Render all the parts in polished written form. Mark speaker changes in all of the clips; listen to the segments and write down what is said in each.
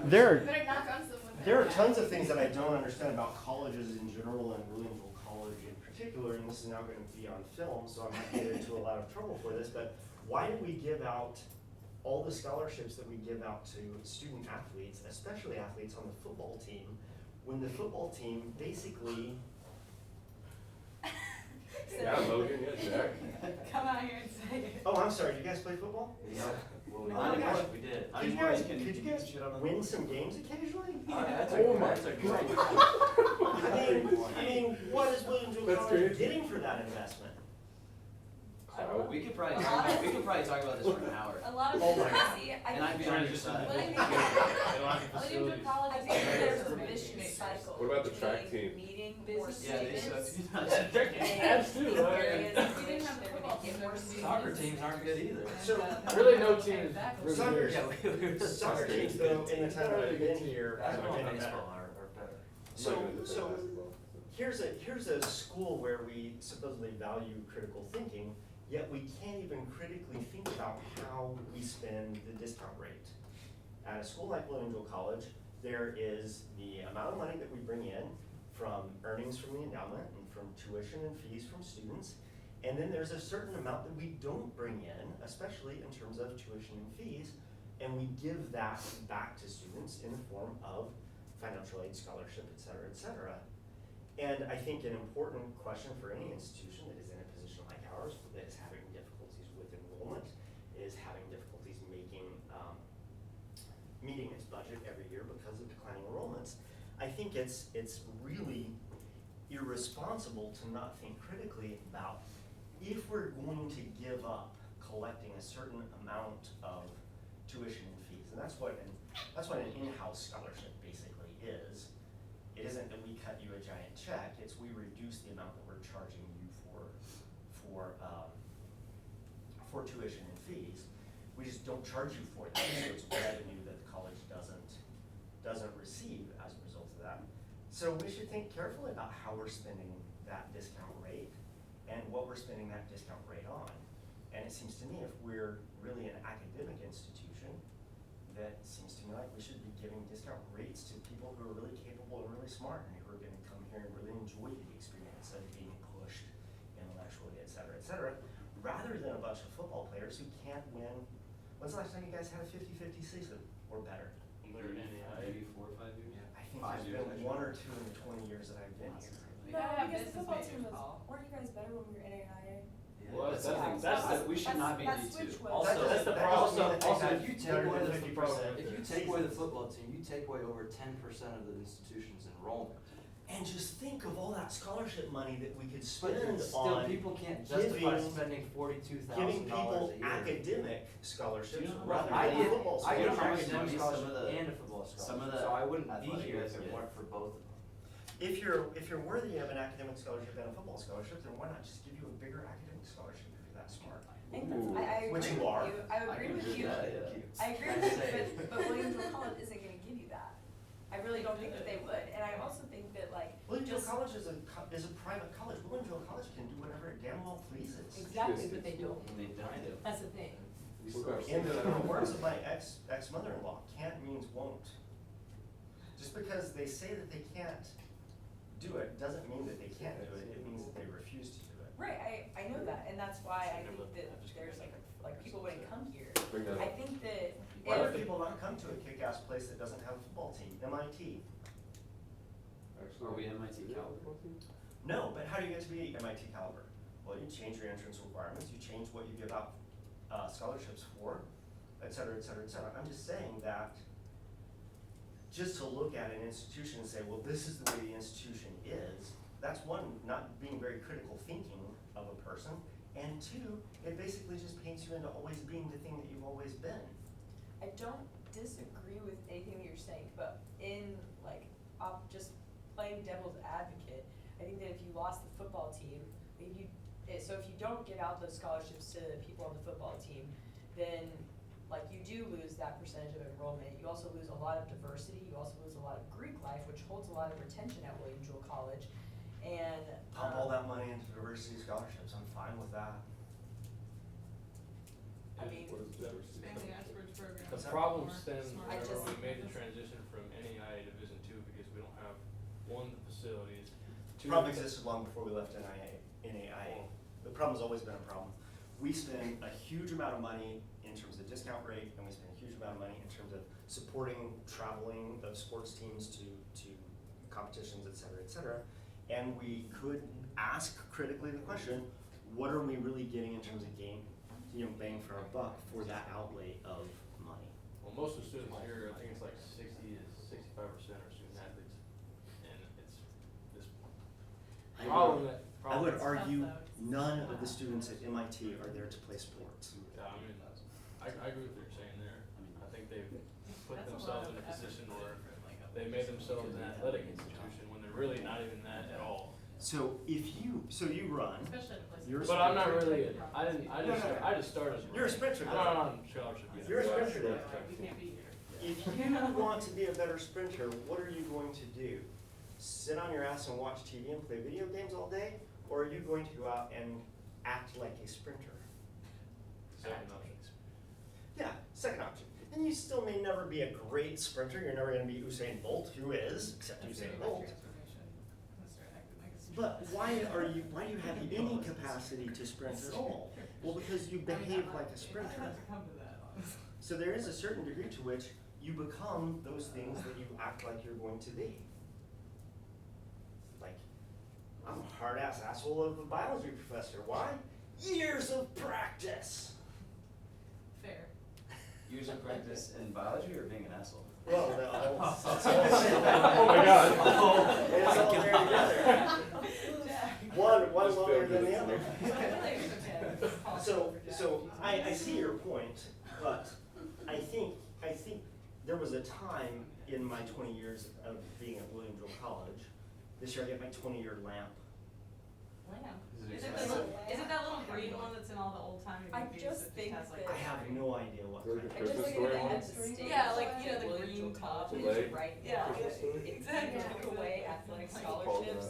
Speaker 1: there
Speaker 2: Better knock on someone.
Speaker 3: There are tons of things that I don't understand about colleges in general and Williamsville College in particular, and this is now going to be on film, so I might get into a lot of trouble for this, but why do we give out all the scholarships that we give out to student athletes, especially athletes on the football team, when the football team basically...
Speaker 4: Yeah, Logan, yeah, Jack.
Speaker 5: Come out here and say it.
Speaker 3: Oh, I'm sorry, you guys play football?
Speaker 6: Yeah, well,
Speaker 3: Oh my gosh.
Speaker 6: we did.
Speaker 3: Could you guys win some games occasionally?
Speaker 4: Oh my God.
Speaker 3: I mean, what is Williamsville
Speaker 4: That's
Speaker 3: College
Speaker 4: great.
Speaker 3: getting for that investment?
Speaker 6: We could probably talk about this for an hour.
Speaker 5: A lot of
Speaker 3: Oh my
Speaker 5: people
Speaker 3: God.
Speaker 5: see,
Speaker 6: And I'd be on your side.
Speaker 5: What I think, Williamsville College, I think there's a vicious cycle.
Speaker 4: What about the track
Speaker 5: between
Speaker 4: team?
Speaker 5: Meeting more
Speaker 6: Yeah, they suck.
Speaker 5: students.
Speaker 4: Abs too,
Speaker 5: And
Speaker 4: right?
Speaker 5: areas
Speaker 2: We
Speaker 5: in which
Speaker 2: didn't have
Speaker 5: they're
Speaker 2: football
Speaker 5: gonna get
Speaker 2: team,
Speaker 5: more
Speaker 2: there was
Speaker 5: students.
Speaker 6: Soccer teams aren't good either.
Speaker 3: So,
Speaker 4: Really, no team is really
Speaker 3: Soccer-
Speaker 4: good.
Speaker 6: Yeah, we were
Speaker 3: soccer teams though, in the time that I've been here, haven't
Speaker 6: Basketball
Speaker 3: been
Speaker 6: and
Speaker 3: better.
Speaker 6: baseball are better.
Speaker 3: So here's a school where we supposedly value critical thinking, yet we can't even critically think about how we spend the discount rate. At a school like Williamsville College, there is the amount of money that we bring in from earnings from the endowment and from tuition and fees from students. And then there's a certain amount that we don't bring in, especially in terms of tuition and fees, and we give that back to students in the form of financial aid, scholarship, et cetera, et cetera. And I think an important question for any institution that is in a position like ours, that is having difficulties with enrollment, is having difficulties meeting its budget every year because of declining enrollments. I think it's really irresponsible to not think critically about if we're going to give up collecting a certain amount of tuition and fees, and that's what an in-house scholarship basically is. It isn't that we cut you a giant check, it's we reduce the amount that we're charging you for tuition and fees. We just don't charge you for that, so it's revenue that the college doesn't receive as a result of that. So we should think carefully about how we're spending that discount rate and what we're spending that discount rate on. And it seems to me if we're really an academic institution, that seems to me like we should be giving discount rates to people who are really capable and really smart and who are gonna come here and really enjoy the experience of being pushed intellectually, et cetera, rather than a bunch of football players who can't win. When's the last time you guys had a 50-50 season or better?
Speaker 6: Maybe 4 or 5 years.
Speaker 3: I think
Speaker 6: 5
Speaker 3: there's
Speaker 6: years,
Speaker 3: been
Speaker 6: actually.
Speaker 3: one or two in the 20 years that I've been here.
Speaker 2: We gotta have
Speaker 7: because the
Speaker 2: business
Speaker 7: football
Speaker 2: majors
Speaker 7: team was,
Speaker 2: call.
Speaker 7: weren't you guys better when we were NAIA?
Speaker 4: Well,
Speaker 6: We should not be
Speaker 7: that
Speaker 6: D2.
Speaker 7: switch was-
Speaker 6: Also,
Speaker 3: That's the
Speaker 6: also,
Speaker 3: problem.
Speaker 6: also, if you take
Speaker 3: Better
Speaker 6: away
Speaker 3: than
Speaker 6: the
Speaker 3: 50%
Speaker 6: if you take away the football team, you take away over 10% of the institution's enrollment.
Speaker 3: And just think of all that scholarship money that we could
Speaker 6: But
Speaker 3: spend
Speaker 6: still,
Speaker 3: on
Speaker 6: people can't justify
Speaker 3: giving-
Speaker 6: spending
Speaker 3: giving
Speaker 6: $42,000
Speaker 3: people
Speaker 6: a year.
Speaker 3: academic scholarships
Speaker 6: Do you know
Speaker 3: rather
Speaker 6: I
Speaker 3: than
Speaker 6: get,
Speaker 3: football
Speaker 6: I get an
Speaker 3: scholarships.
Speaker 6: academic
Speaker 8: Some
Speaker 6: scholarship
Speaker 8: of the-
Speaker 6: and a football
Speaker 8: some of
Speaker 6: scholarship,
Speaker 8: the
Speaker 6: so I wouldn't be
Speaker 8: athletic
Speaker 6: here
Speaker 8: guys
Speaker 6: if it
Speaker 8: get-
Speaker 6: weren't for both of them.
Speaker 3: If you're worthy of an academic scholarship and a football scholarship, then why not just give you a bigger academic scholarship if you're that smart?
Speaker 7: I think that's, I agree
Speaker 3: Which
Speaker 7: with
Speaker 3: you are.
Speaker 7: you, I agree
Speaker 6: can
Speaker 7: with
Speaker 6: do
Speaker 7: you.
Speaker 6: that, yeah.
Speaker 7: I agree
Speaker 6: I'd
Speaker 7: with
Speaker 6: say
Speaker 7: you,
Speaker 6: it.
Speaker 7: but Williamsville College isn't gonna give you that. I really don't think that they would, and I also think that like,
Speaker 3: Williamsville
Speaker 7: just.
Speaker 3: College is a private college. Williamsville College can do whatever it damn well pleases.
Speaker 7: Exactly, but they don't.
Speaker 6: And they don't.
Speaker 7: That's the thing.
Speaker 3: In the words of my ex-mother-in-law, can't means won't. Just because they say that they can't do it, doesn't mean that they can't do it, it means that they refuse to do it.
Speaker 7: Right, I know that, and that's why I think that there's like people wouldn't come here.
Speaker 4: Bring that
Speaker 7: I
Speaker 4: up.
Speaker 7: think that
Speaker 3: Why would
Speaker 7: if,
Speaker 3: people not come to a kick-ass place that doesn't have a football team? MIT.
Speaker 4: Actually,
Speaker 8: Are we MIT
Speaker 4: is it a
Speaker 8: caliber?
Speaker 4: football team?
Speaker 3: No, but how do you get to be MIT caliber? Well, you change your entrance requirements, you change what you give out scholarships for, et cetera, et cetera, et cetera. I'm just saying that just to look at an institution and say, well, this is the way the institution is, that's one, not being very critical thinking of a person, and two, it basically just paints you into always being the thing that you've always been.
Speaker 7: I don't disagree with anything that you're saying, but in like, just playing devil's advocate, I think that if you lost the football team, so if you don't give out those scholarships to people on the football team, then like you do lose that percentage of enrollment. You also lose a lot of diversity. You also lose a lot of Greek life, which holds a lot of retention at Williamsville College. And
Speaker 3: Pump all that money into diversity scholarships, I'm fine with that.
Speaker 7: I mean,
Speaker 4: What is diversity?
Speaker 2: Expand the Ashbridge program.
Speaker 8: The
Speaker 3: What's that?
Speaker 4: problem stems
Speaker 7: I
Speaker 4: whenever
Speaker 7: just-
Speaker 4: we made the transition from NAIA to Division II because we don't have, one, the facilities, two.
Speaker 3: Problem existed long before we left NAIA. The problem's always been a problem. We spend a huge amount of money in terms of discount rate, and we spend a huge amount of money in terms of supporting traveling of sports teams to competitions, et cetera, and we could ask critically the question, what are we really getting in terms of bang for our buck for that outlay of money?
Speaker 4: Well, most of the students here, I think it's like 60 to 65% are student athletes, and it's this problem that.
Speaker 3: I would
Speaker 4: problem-
Speaker 3: argue none of the students at MIT are there to play sports.
Speaker 4: Yeah, I mean, I agree with what you're saying there. I think they've put themselves in a position where they made themselves an athletic institution when they're really not even that at all.
Speaker 3: So you run,
Speaker 5: Especially in places.
Speaker 3: You're a
Speaker 4: But I'm not
Speaker 3: sprinter.
Speaker 4: really, I just started.
Speaker 3: You're a sprinter,
Speaker 4: I'm
Speaker 3: though.
Speaker 4: not on scholarship yet.
Speaker 3: You're a sprinter, though.
Speaker 5: We can't be here.
Speaker 3: If you want to be a better sprinter, what are you going to do? Sit on your ass and watch TV and play video games all day? Or are you going to go out and act like a sprinter?
Speaker 4: Second option.
Speaker 3: Yeah, second option. And you still may never be a great sprinter. You're never going to be Usain Bolt, who is, except Usain Bolt. But why do you have any capacity to sprint at all? Well, because you behave like a sprinter. So there is a certain degree to which you become those things that you act like you're going to be. Like, I'm a hard-ass asshole of a biology professor. Why? Years of practice.
Speaker 5: Fair.
Speaker 6: Years of practice in biology or being an asshole?
Speaker 3: Well, no.
Speaker 4: Oh my God.
Speaker 3: It's all there together. One longer than the other. So I see your point, but I think there was a time in my 20 years of being at William Jewell College. This year I get my 20-year lamp.
Speaker 5: Lamb.
Speaker 6: Is
Speaker 5: Is
Speaker 6: it
Speaker 5: it
Speaker 6: expensive?
Speaker 5: is it that little green one that's in all the old timey
Speaker 7: I
Speaker 5: movies
Speaker 7: just
Speaker 5: that
Speaker 7: think
Speaker 5: has like?
Speaker 7: that-
Speaker 3: I have no idea what.
Speaker 4: Really?
Speaker 7: I just
Speaker 4: Christmas
Speaker 7: look at
Speaker 4: story
Speaker 7: it
Speaker 4: one?
Speaker 7: as the state.
Speaker 5: Yeah, like, you know, the
Speaker 7: William
Speaker 5: green
Speaker 7: Jewell
Speaker 5: top.
Speaker 7: College
Speaker 4: Delay?
Speaker 7: is right
Speaker 5: Yeah,
Speaker 7: now.
Speaker 5: exactly.
Speaker 7: If you took away athletic scholarships,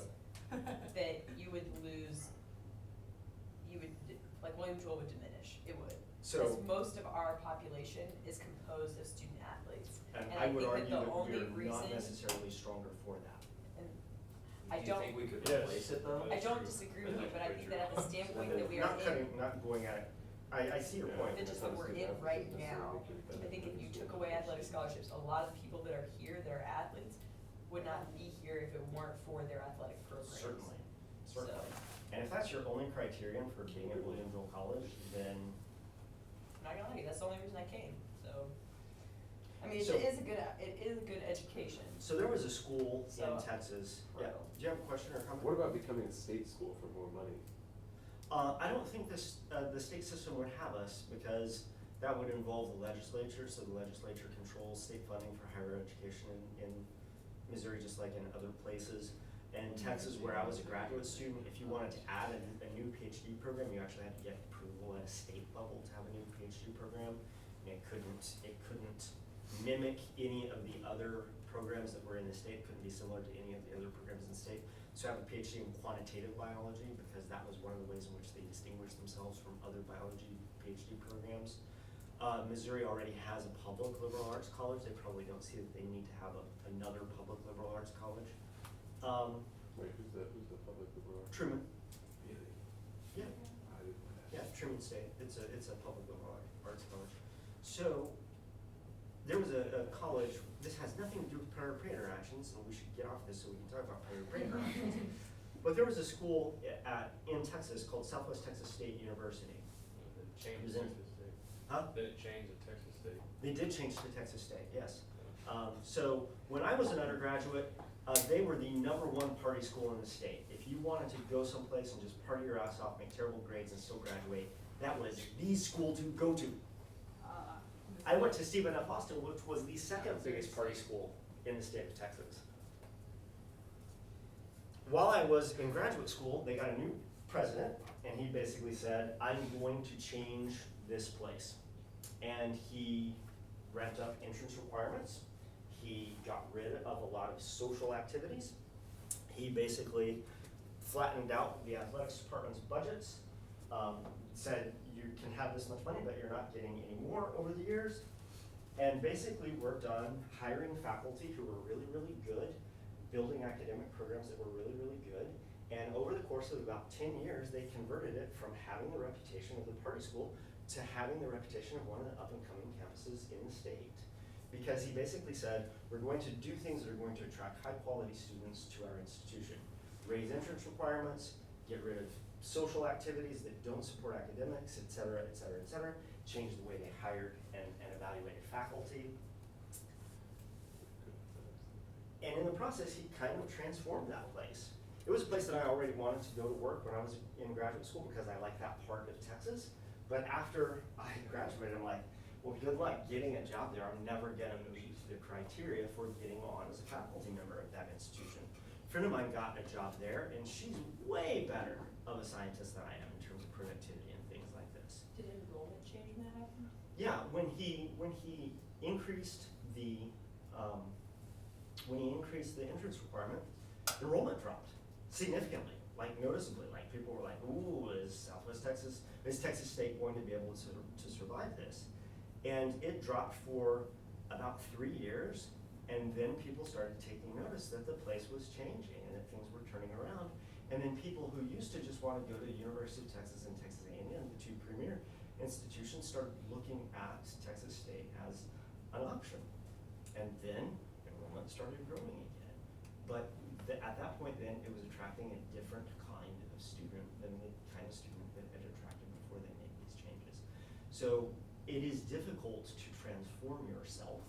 Speaker 7: that you would lose, like William Jewell would diminish, it would.
Speaker 3: So-
Speaker 7: Because most of our population is composed of student athletes.
Speaker 3: And
Speaker 7: And
Speaker 3: I
Speaker 7: I
Speaker 3: would
Speaker 7: think that
Speaker 3: argue
Speaker 7: the
Speaker 3: that
Speaker 7: only
Speaker 3: we're not
Speaker 7: reason-
Speaker 3: necessarily stronger for that.
Speaker 7: And I
Speaker 6: Do you
Speaker 7: don't,
Speaker 6: think we could
Speaker 4: Yes.
Speaker 6: replace it though?
Speaker 7: I don't disagree with you, but I think that at the standpoint that we are in,
Speaker 3: Not going at it. I see your point.
Speaker 7: that just that we're in right now, I think if you took away athletic scholarships, a lot of the people that are here that are athletes would not be here if it weren't for their athletic programs.
Speaker 3: Certainly,
Speaker 7: So,
Speaker 3: certainly. And if that's your only criterion for being at William Jewell College, then
Speaker 7: I'm not gonna lie, that's the only reason I came, so. I mean,
Speaker 3: So-
Speaker 7: it is a good education.
Speaker 3: So there was a school in
Speaker 7: So-
Speaker 3: Texas, yeah, do you have a question or a comment?
Speaker 1: What about becoming a state school for more money?
Speaker 3: I don't think the state system would have us, because that would involve the legislature, so the legislature controls state funding for higher education in Missouri, just like in other places. And Texas, where I was a graduate student, if you wanted to add a new PhD program, you actually had to get approval at a state level to have a new PhD program. And it couldn't mimic any of the other programs that were in the state, it couldn't be similar to any of the other programs in the state. So I have a PhD in quantitative biology, because that was one of the ways in which they distinguished themselves from other biology PhD programs. Missouri already has a public liberal arts college. They probably don't see that they need to have another public liberal arts college.
Speaker 1: Wait, who's the public liberal arts?
Speaker 3: Truman,
Speaker 1: Really?
Speaker 3: yeah,
Speaker 1: I didn't know that.
Speaker 3: yeah, Truman State, it's a public liberal arts college. So, there was a college, this has nothing to do with predator interactions, and we should get off this so we can talk about predator interactions. But there was a school in Texas called Southwest Texas State University.
Speaker 4: Change
Speaker 3: It was
Speaker 4: to
Speaker 3: in-
Speaker 4: Texas State.
Speaker 3: Huh?
Speaker 4: Then it changed to Texas State.
Speaker 3: They did change to Texas State, yes. So when I was an undergraduate, they were the #1 party school in the state. If you wanted to go someplace and just party your ass off, make terrible grades and still graduate, that was the school to go to. I went to Stephen F. Austin, which was the second biggest party school in the state of Texas. While I was in graduate school, they got a new president, and he basically said, I'm going to change this place. And he ramped up entrance requirements. He got rid of a lot of social activities. He basically flattened out the athletics department's budgets, said you can have this much money, but you're not getting any more over the years. and basically worked on hiring faculty who were really, really good, building academic programs that were really, really good. And over the course of about 10 years, they converted it from having the reputation of the party school to having the reputation of one of the up and coming campuses in the state. Because he basically said, we're going to do things that are going to attract high quality students to our institution. Raise entrance requirements, get rid of social activities that don't support academics, et cetera, et cetera, et cetera. Change the way they hired and evaluated faculty. And in the process, he kind of transformed that place. It was a place that I already wanted to go to work when I was in graduate school because I like that part of Texas. But after I graduated, I'm like, well, good luck getting a job there. I'm never gonna meet the criteria for getting on as a faculty member at that institution. A friend of mine got a job there, and she's way better of a scientist than I am in terms of productivity and things like this.
Speaker 7: Did enrollment change when that happened?
Speaker 3: Yeah, when he increased the entrance requirement, enrollment dropped significantly, like noticeably. Like people were like, "Ooh, is Texas State going to be able to survive this?" And it dropped for about 3 years, and then people started taking notice that the place was changing and that things were turning around. And then people who used to just want to go to University of Texas and Texas A&M, the two premier institutions, started looking at Texas State as an option. And then enrollment started growing again. But at that point then, it was attracting a different kind of student than the kind of student that it attracted before they made these changes. So it is difficult to transform yourself,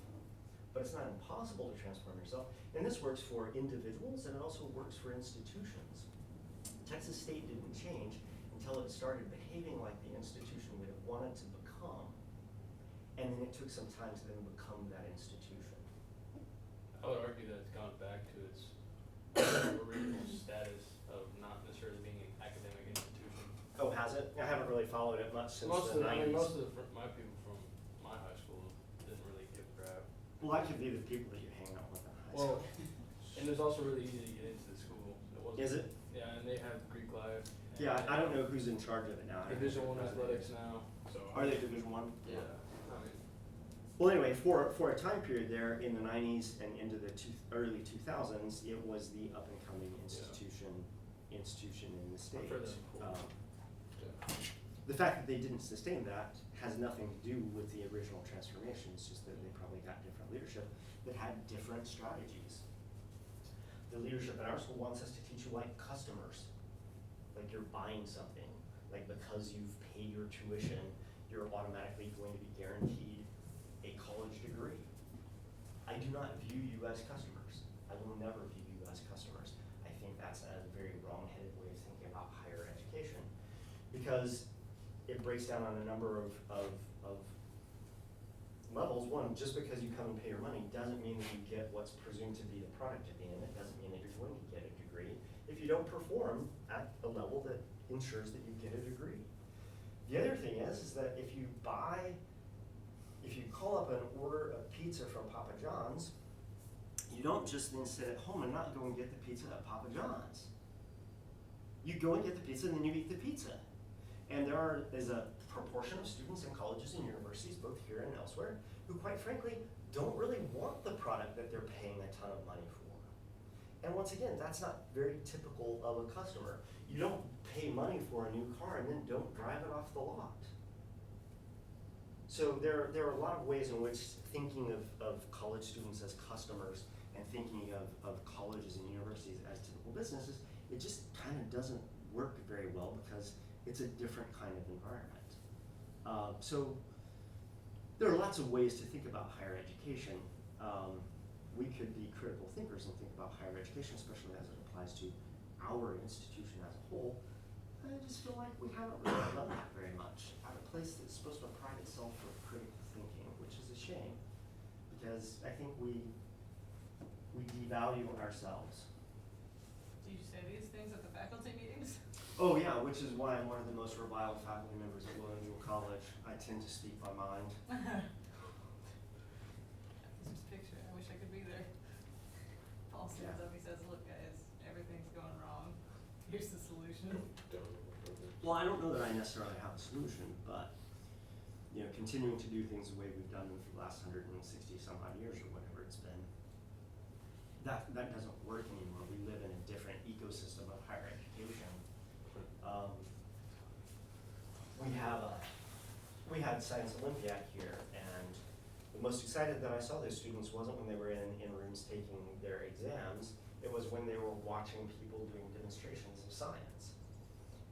Speaker 3: but it's not impossible to transform yourself. And this works for individuals, and it also works for institutions. Texas State didn't change until it started behaving like the institution that it wanted to become. And then it took some time to then become that institution.
Speaker 4: I would argue that it's gone back to its original status of not necessarily being an academic institution.
Speaker 3: Oh, has it? I haven't really followed it much since
Speaker 4: Most
Speaker 3: the
Speaker 4: of
Speaker 3: 90s.
Speaker 4: most of my people from my high school didn't really give a crap.
Speaker 3: Well, that could be the people that you hang out with in high school.
Speaker 4: Well, and it was also really easy to get into the school.
Speaker 3: Is it?
Speaker 4: Yeah, and they have Greek life. and
Speaker 3: Yeah, I don't know who's in charge of it now. I don't know
Speaker 4: Division
Speaker 3: who
Speaker 4: I
Speaker 3: the president
Speaker 4: athletics
Speaker 3: is.
Speaker 4: now, so.
Speaker 3: Are they Division I?
Speaker 4: Yeah, I mean,
Speaker 3: Well, anyway, for a time period there in the 90s and into the early 2000s, it was the up and coming institution in the state.
Speaker 4: sure that's cool.
Speaker 3: Um, The fact that they didn't sustain that has nothing to do with the original transformation. It's just that they probably got different leadership that had different strategies. The leadership at our school wants us to teach you like customers, like you're buying something, like because you've paid your tuition, you're automatically going to be guaranteed a college degree. I do not view you as customers. I will never view you as customers. I think that's a very wrong-headed way of thinking about higher education, because it breaks down on a number of levels. One, just because you come and pay your money doesn't mean that you get what's presumed to be the product at the end. It doesn't mean that you're going to get a degree if you don't perform at a level that ensures that you get a degree. The other thing is that if you call up and order a pizza from Papa John's, you don't just then sit at home and not go and get the pizza at Papa John's. You go and get the pizza and then you eat the pizza. And there is a proportion of students in colleges and universities, both here and elsewhere, who quite frankly don't really want the product that they're paying a ton of money for. And once again, that's not very typical of a customer. You don't pay money for a new car and then don't drive it off the lot. So there are a lot of ways in which thinking of college students as customers and thinking of colleges and universities as typical businesses, it just kind of doesn't work very well because it's a different kind of environment. So there are lots of ways to think about higher education. We could be critical thinkers and think about higher education, especially as it applies to our institution as a whole. I just feel like we haven't really done that very much at a place that's supposed to pride itself for critical thinking, which is a shame, because I think we devalue ourselves.
Speaker 5: Do you say these things at the faculty meetings?
Speaker 3: Oh yeah, which is why I'm one of the most reviled faculty members at Williamsville College. I tend to speak my mind.
Speaker 5: This picture, I wish I could be there. Paul stands up, he says, look guys, everything's going wrong. Here's the solution.
Speaker 3: Well, I don't know that I necessarily have a solution, but continuing to do things the way we've done them for the last 160 some odd years or whatever it's been, that doesn't work anymore. We live in a different ecosystem of higher education. We had Science Olympiad here, and the most excited that I saw those students wasn't when they were in rooms taking their exams, it was when they were watching people doing demonstrations of science.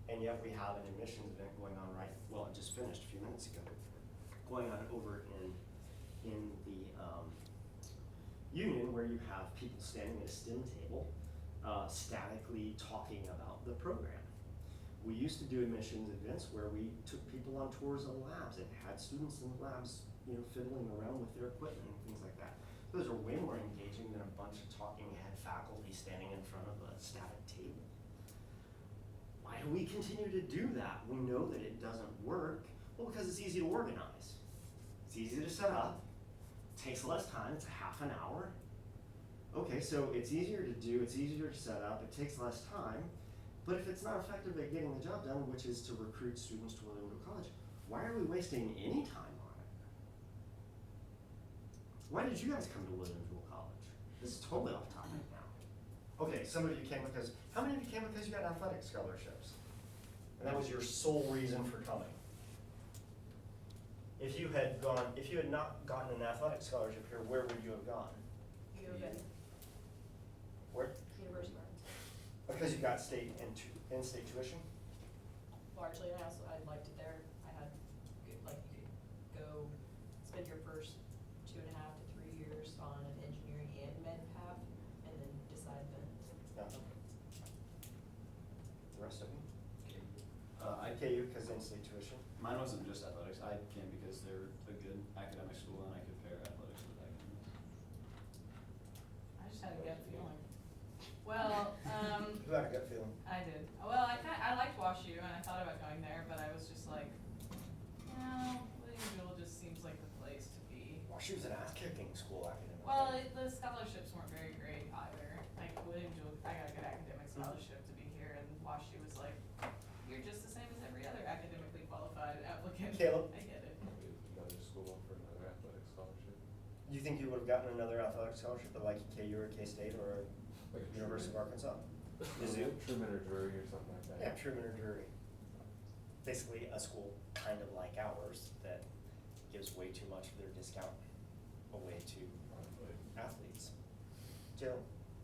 Speaker 3: And yet we have an admissions event going on it just finished a few minutes ago, going on over in the union, where you have people standing at a STEM table, statically talking about the program. We used to do admissions events where we took people on tours of labs and had students in the labs, fiddling around with their equipment and things like that. Those are way more engaging than a bunch of talking head faculty standing in front of a static table. Why do we continue to do that? We know that it doesn't work. Well, because it's easy to organize. It's easy to set up. It takes less time. It's a half an hour. Okay, so it's easier to do. It's easier to set up. It takes less time. But if it's not effective at getting the job done, which is to recruit students to William Hill College, why are we wasting any time on it? Why did you guys come to William Hill College? This is totally off topic now. Okay, some of you came because, how many of you came because you got athletic scholarships? And that was your sole reason for coming. If you had not gotten an athletic scholarship here, where would you have gone?
Speaker 7: U of M,
Speaker 3: Where?
Speaker 7: University of Arkansas.
Speaker 3: Because you got state and in-state tuition?
Speaker 7: Largely, and I liked it there. I had, you could go spend your first 2.5 to 3 years on an engineering and med path, and then decide then.
Speaker 3: No. The rest of you?
Speaker 2: I
Speaker 3: KU because in-state tuition?
Speaker 2: Mine wasn't just athletics. I came because they're a good academic school and I could pair athletics with academics.
Speaker 5: I just had a gut feeling. Well,
Speaker 3: Who had a gut feeling?
Speaker 5: I did. Well, I liked WashU and I thought about going there, but I was just like, William Jewell just seems like the place to be.
Speaker 3: Well, she was an ass-kicking school academically.
Speaker 5: Well, the scholarships weren't very great either. Like William Jewell, I got a good academic scholarship to be here, and WashU was like, you're just the same as every other academically qualified applicant.
Speaker 3: Caleb?
Speaker 5: I get it.
Speaker 1: Another school for another athletic scholarship.
Speaker 3: You think you would have gotten another athletic scholarship at like KU or K-State or
Speaker 1: Like
Speaker 3: University of Arkansas?
Speaker 1: Mizzou? Truman or Drury or something like that.
Speaker 3: Yeah, Truman or Drury. Basically a school kind of like ours that gives way too much of their discount away to athletes. Jill?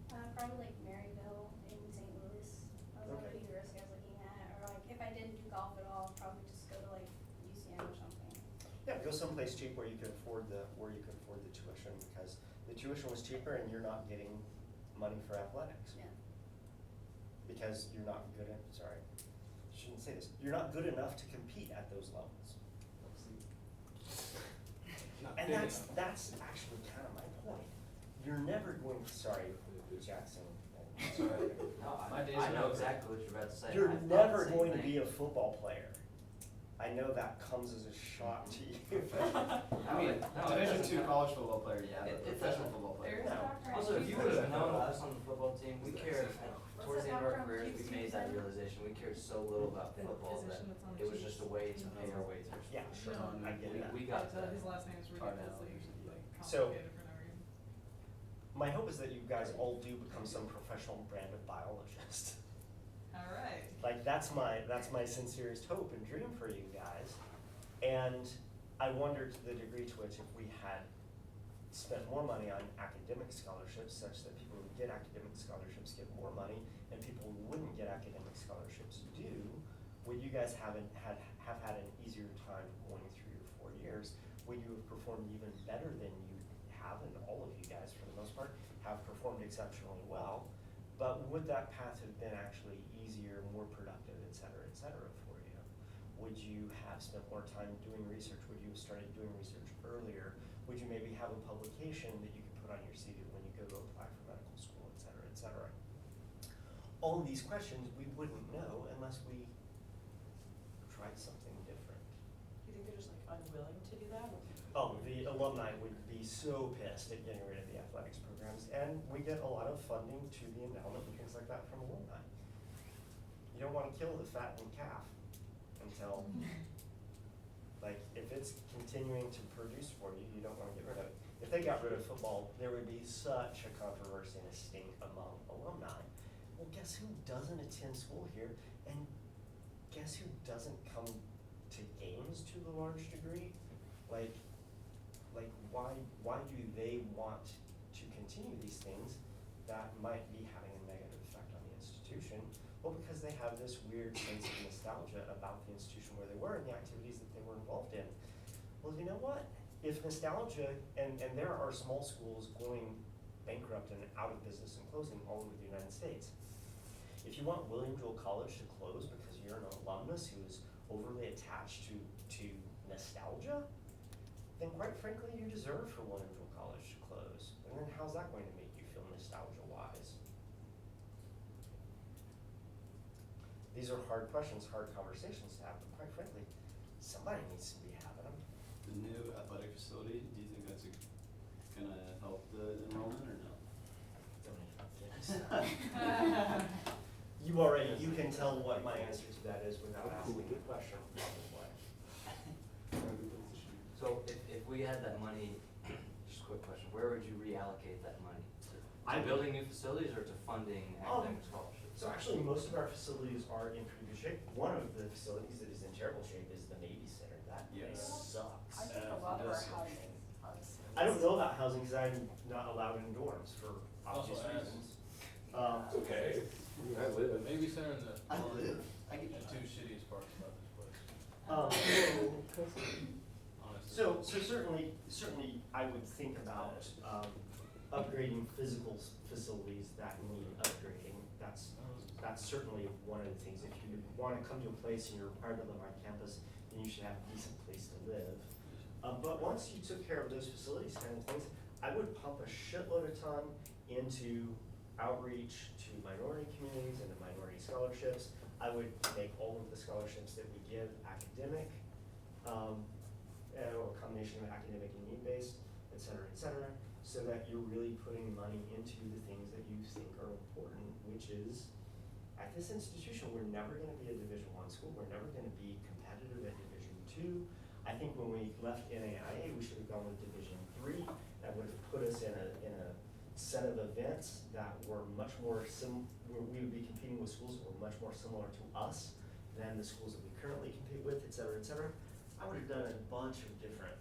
Speaker 8: Probably like Maryville in St. Louis. That was one of the universities I was looking at. Or like if I didn't do golf at all, probably just go to like UCM or something.
Speaker 3: Yeah, go someplace cheap where you could afford the tuition, because the tuition was cheaper and you're not getting money for athletics.
Speaker 8: Yeah.
Speaker 3: Because you're not good at, sorry, shouldn't say this, you're not good enough to compete at those levels.
Speaker 4: Not
Speaker 3: And
Speaker 4: big
Speaker 3: that's
Speaker 4: enough.
Speaker 3: actually kind of my point. You're never going, sorry, Jackson, sorry.
Speaker 6: No,
Speaker 2: My days
Speaker 6: I
Speaker 2: are
Speaker 6: know
Speaker 2: over.
Speaker 6: exactly what you're about to say.
Speaker 3: You're
Speaker 6: I thought
Speaker 3: never
Speaker 6: the same
Speaker 3: going to
Speaker 6: thing.
Speaker 3: be a football player. I know that comes as a shock to you.
Speaker 2: I mean,
Speaker 6: No, it
Speaker 2: Division
Speaker 6: doesn't.
Speaker 2: II college football player, yeah,
Speaker 6: It-
Speaker 2: but
Speaker 6: it
Speaker 2: professional
Speaker 6: doesn't.
Speaker 2: football player.
Speaker 5: There's
Speaker 3: No.
Speaker 5: Dr.
Speaker 6: Also, if you would have known us on the football team, we cared, towards the end of our careers, we made that realization, we cared so little about
Speaker 5: The
Speaker 6: football that
Speaker 5: physician that's on the
Speaker 6: it was
Speaker 5: Chiefs.
Speaker 6: just a way to pay our way through.
Speaker 3: Yeah, sure,
Speaker 5: No,
Speaker 3: I get that.
Speaker 6: We got
Speaker 5: Yeah,
Speaker 6: that.
Speaker 5: his last name is
Speaker 6: part out.
Speaker 5: ridiculously like
Speaker 3: So-
Speaker 5: complicated for no reason.
Speaker 3: My hope is that you guys all do become some professional brand of biologist.
Speaker 5: All right.
Speaker 3: Like that's my sincerest hope and dream for you guys. And I wonder to the degree to which if we had spent more money on academic scholarships such that people who get academic scholarships get more money and people who wouldn't get academic scholarships do, would you guys have had an easier time going through your 4 years? Would you have performed even better than you have, and all of you guys for the most part have performed exceptionally well? But would that path have been actually easier, more productive, et cetera, for you? Would you have spent more time doing research? Would you have started doing research earlier? Would you maybe have a publication that you could put on your CV when you go to apply for medical school, et cetera, et cetera? All of these questions we wouldn't know unless we tried something different.
Speaker 7: Do you think they're just like unwilling to do that?
Speaker 3: Oh, the alumni would be so pissed at getting rid of the athletics programs, and we get a lot of funding to the endowment and things like that from alumni. You don't want to kill the fattened calf until, Like, if it's continuing to produce for you, you don't wanna get rid of it. If they got rid of football, there would be such a controversy and a stink among alumni. Well, guess who doesn't attend school here, and guess who doesn't come to games to a large degree? Like, why do they want to continue these things that might be having a negative effect on the institution? Well, because they have this weird sense of nostalgia about the institution where they were and the activities that they were involved in. Well, you know what? If nostalgia, and there are small schools going bankrupt and out of business and closing all over the United States. If you want William Jewell College to close because you're an alumnus who is overly attached to nostalgia, then quite frankly, you deserve for William Jewell College to close. And then how's that going to make you feel nostalgia-wise? These are hard questions, hard conversations to have, but quite frankly, somebody needs to be having them.
Speaker 2: The new athletic facility, do you think that's gonna help the enrollment or no?
Speaker 3: Don't even get us started. You can tell what my answer to that is without asking the question, probably.
Speaker 6: So if we had that money, just a quick question, where would you reallocate that money? To building new facilities or to funding academic scholarships?
Speaker 3: So actually, most of our facilities are in pretty good shape. One of the facilities that is in terrible shape is the Navy Center. That place
Speaker 2: Yes.
Speaker 3: sucks.
Speaker 7: I think a lot of our housing, honestly.
Speaker 3: I don't know about housing because I'm not allowed in dorms for obvious
Speaker 4: Also,
Speaker 3: reasons.
Speaker 1: Okay. I live
Speaker 4: The Navy Center and the,
Speaker 2: I live. I get
Speaker 4: the
Speaker 2: that.
Speaker 4: two shittiest parts about this place,
Speaker 3: Um,
Speaker 4: honestly.
Speaker 3: So certainly, I would think about, upgrading physical facilities that need upgrading. That's certainly one of the things. If you wanna come to a place and you're required to live on campus, then you should have a decent place to live. But once you took care of those facilities kind of things, I would pump a shitload of ton into outreach to minority communities and to minority scholarships. I would make all of the scholarships that we give academic, or a combination of academic and need-based, et cetera, so that you're really putting money into the things that you think are important, which is, at this institution, we're never gonna be a Division I school, we're never gonna be competitive at Division II. I think when we left NAIA, we should have gone with Division III. That would have put us in a set of events that were much more where we would be competing with schools that were much more similar to us than the schools that we currently compete with, et cetera, et cetera. I would have done a bunch of different,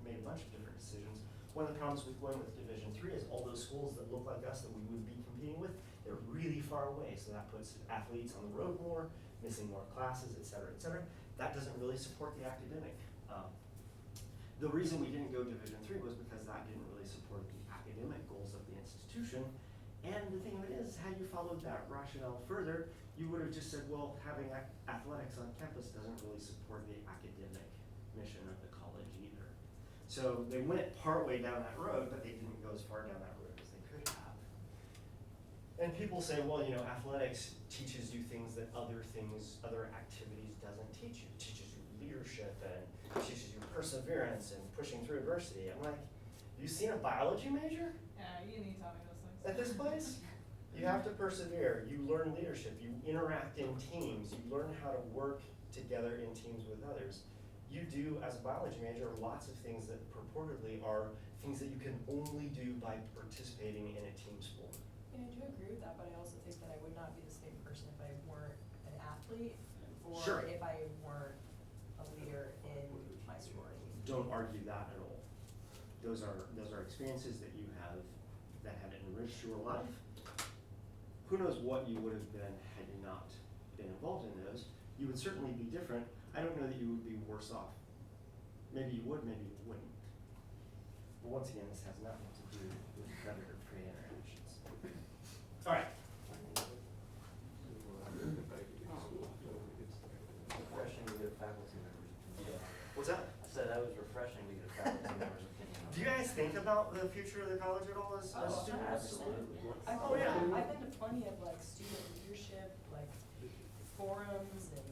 Speaker 3: made a bunch of different decisions. One of the problems with going with Division III is all those schools that look like us that we would be competing with, they're really far away, so that puts athletes on the road more, missing more classes, et cetera, et cetera. That doesn't really support the academic. The reason we didn't go Division III was because that didn't really support the academic goals of the institution. And the thing of it is, had you followed that rationale further, you would have just said, well, having athletics on campus doesn't really support the academic mission of the college either. So they went partway down that road, but they didn't go as far down that road as they could have. And people say, well, you know, athletics teaches you things that other activities doesn't teach you. It teaches you leadership and teaches you perseverance and pushing through adversity. I'm like, have you seen a biology major
Speaker 5: Yeah, you need to tell me those things.
Speaker 3: at this place? You have to persevere, you learn leadership, you interact in teams, you learn how to work together in teams with others. You do, as a biology major, lots of things that purportedly are things that you can only do by participating in a team sport.
Speaker 7: Yeah, I do agree with that, but I also think that I would not be the same person if I weren't an athlete or
Speaker 3: Sure.
Speaker 7: if I weren't a leader in my sorority.
Speaker 3: Don't argue that at all. Those are experiences that you have that have enriched your life. Who knows what you would have been had you not been involved in those. You would certainly be different. I don't know that you would be worse off. Maybe you would, maybe you wouldn't. But once again, this has nothing to do with predator-prey interactions. All right.
Speaker 6: Refreshing to get a faculty member's opinion.
Speaker 3: What's that?
Speaker 6: I said that was refreshing to get a faculty member's opinion.
Speaker 3: Do you guys think about the future of the college at all as students?
Speaker 6: Absolutely.
Speaker 3: Oh, yeah.
Speaker 7: I've been to plenty of like student leadership, like forums and,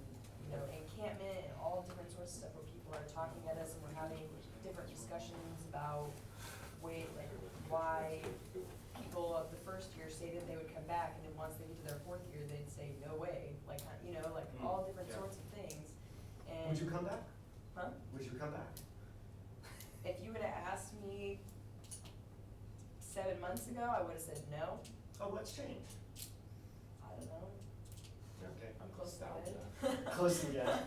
Speaker 7: you know, encampment and all different sorts of stuff where people are talking at us and we're having different discussions about why people of the first year say that they would come back and then once they get to their fourth year, they'd say, no way, like, you know, like all different
Speaker 3: Yeah.
Speaker 7: sorts of things. And
Speaker 3: Would you come back?
Speaker 7: Huh?
Speaker 3: Would you come back?
Speaker 7: If you would've asked me 7 months ago, I would've said no.
Speaker 3: Oh, what's changed?
Speaker 7: I don't know.
Speaker 3: Okay.
Speaker 7: I'm close to
Speaker 1: Nostalgia.
Speaker 7: it.
Speaker 3: Close to the edge.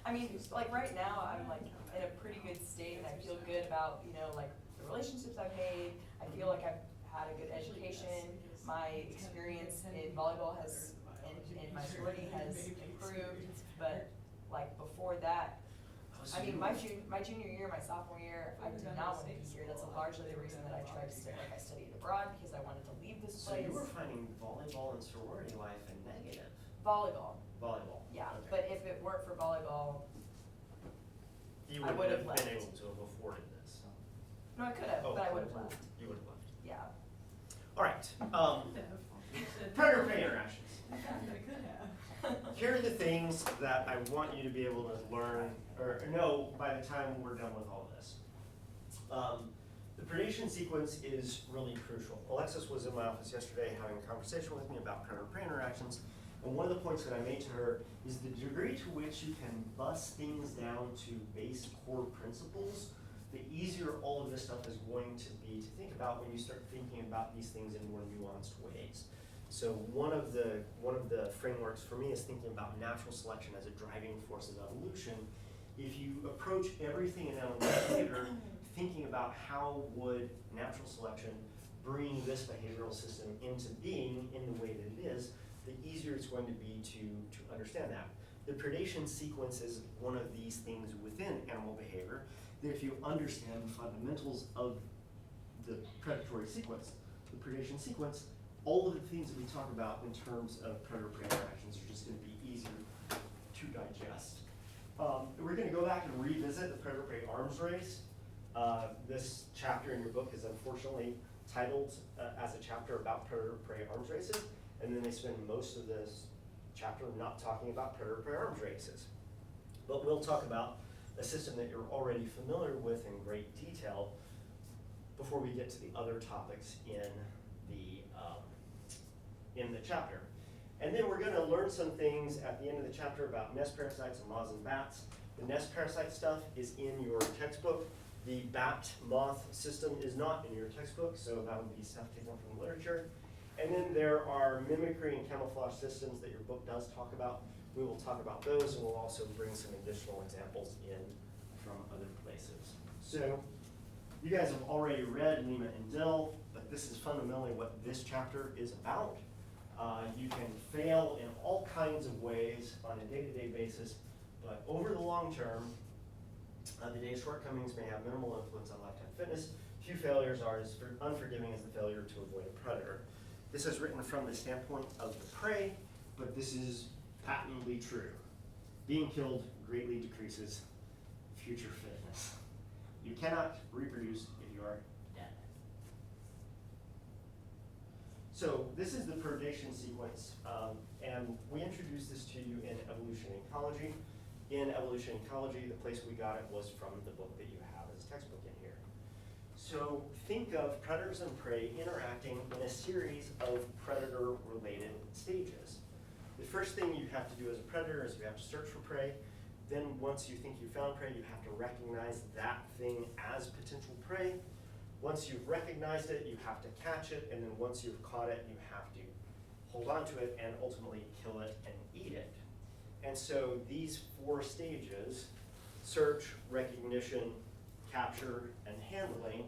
Speaker 7: I mean, like right now, I'm like in a pretty good state and I feel good about, you know, like the relationships I've made. I feel like I've had a good education. My experience in volleyball has, in my sorority has improved, but like before that, I mean, my junior year, my sophomore year, I did not want to be here. That's largely the reason that I tried to stay, like I studied abroad because I wanted to leave this
Speaker 3: So
Speaker 7: place.
Speaker 3: you were finding volleyball and sorority life a negative?
Speaker 7: Volleyball,
Speaker 3: Volleyball?
Speaker 7: yeah,
Speaker 3: Okay.
Speaker 7: but if it weren't for volleyball,
Speaker 3: You
Speaker 7: I
Speaker 3: wouldn't
Speaker 7: would've
Speaker 3: have been
Speaker 7: left.
Speaker 3: able to have afforded this.
Speaker 7: no, I could have,
Speaker 3: Oh,
Speaker 7: but I would've left,
Speaker 3: You would have left.
Speaker 7: yeah.
Speaker 3: All right, predator-prey interactions.
Speaker 5: I could have.
Speaker 3: Here are the things that I want you to be able to learn or know by the time we're done with all this. The predation sequence is really crucial. Alexis was in my office yesterday having a conversation with me about predator-prey interactions, and one of the points that I made to her is the degree to which you can bust things down to base core principles, the easier all of this stuff is going to be to think about when you start thinking about these things in more nuanced ways. So one of the frameworks for me is thinking about natural selection as a driving force of evolution. If you approach everything in animal behavior thinking about how would natural selection bring this behavioral system into being in the way that it is, the easier it's going to be to understand that. The predation sequence is one of these things within animal behavior that if you understand the fundamentals of the predatory sequence, the predation sequence, all of the things that we talk about in terms of predator-prey interactions are just going to be easier to digest. We're going to go back and revisit the predator-prey arms race. This chapter in your book is unfortunately titled as a chapter about predator-prey arms races, and then they spend most of this chapter not talking about predator-prey arms races. But we'll talk about a system that you're already familiar with in great detail before we get to the other topics in the chapter. And then we're going to learn some things at the end of the chapter about nest parasites and moths and bats. The nest parasite stuff is in your textbook. The bat moth system is not in your textbook, so that would be stuff taken from the literature. And then there are mimicry and camouflage systems that your book does talk about. We will talk about those, and we'll also bring some additional examples in from other places. So you guys have already read Lima and Dill, but this is fundamentally what this chapter is about. You can fail in all kinds of ways on a day-to-day basis, but over the long term, the day's shortcomings may have minimal influence on lifetime fitness. Few failures are as unforgiving as the failure to avoid a predator. This is written from the standpoint of the prey, but this is patently true. Being killed greatly decreases future fitness. You cannot reproduce if you are dead. So this is the predation sequence, and we introduced this to you in Evolution and Ecology. In Evolution and Ecology, the place we got it was from the book that you have as a textbook in here. So think of predators and prey interacting in a series of predator-related stages. The first thing you have to do as a predator is you have to search for prey. Then once you think you found prey, you have to recognize that thing as potential prey. Once you've recognized it, you have to catch it, and then once you've caught it, you have to hold on to it and ultimately kill it and eat it. And so these 4 stages, search, recognition, capture, and handling,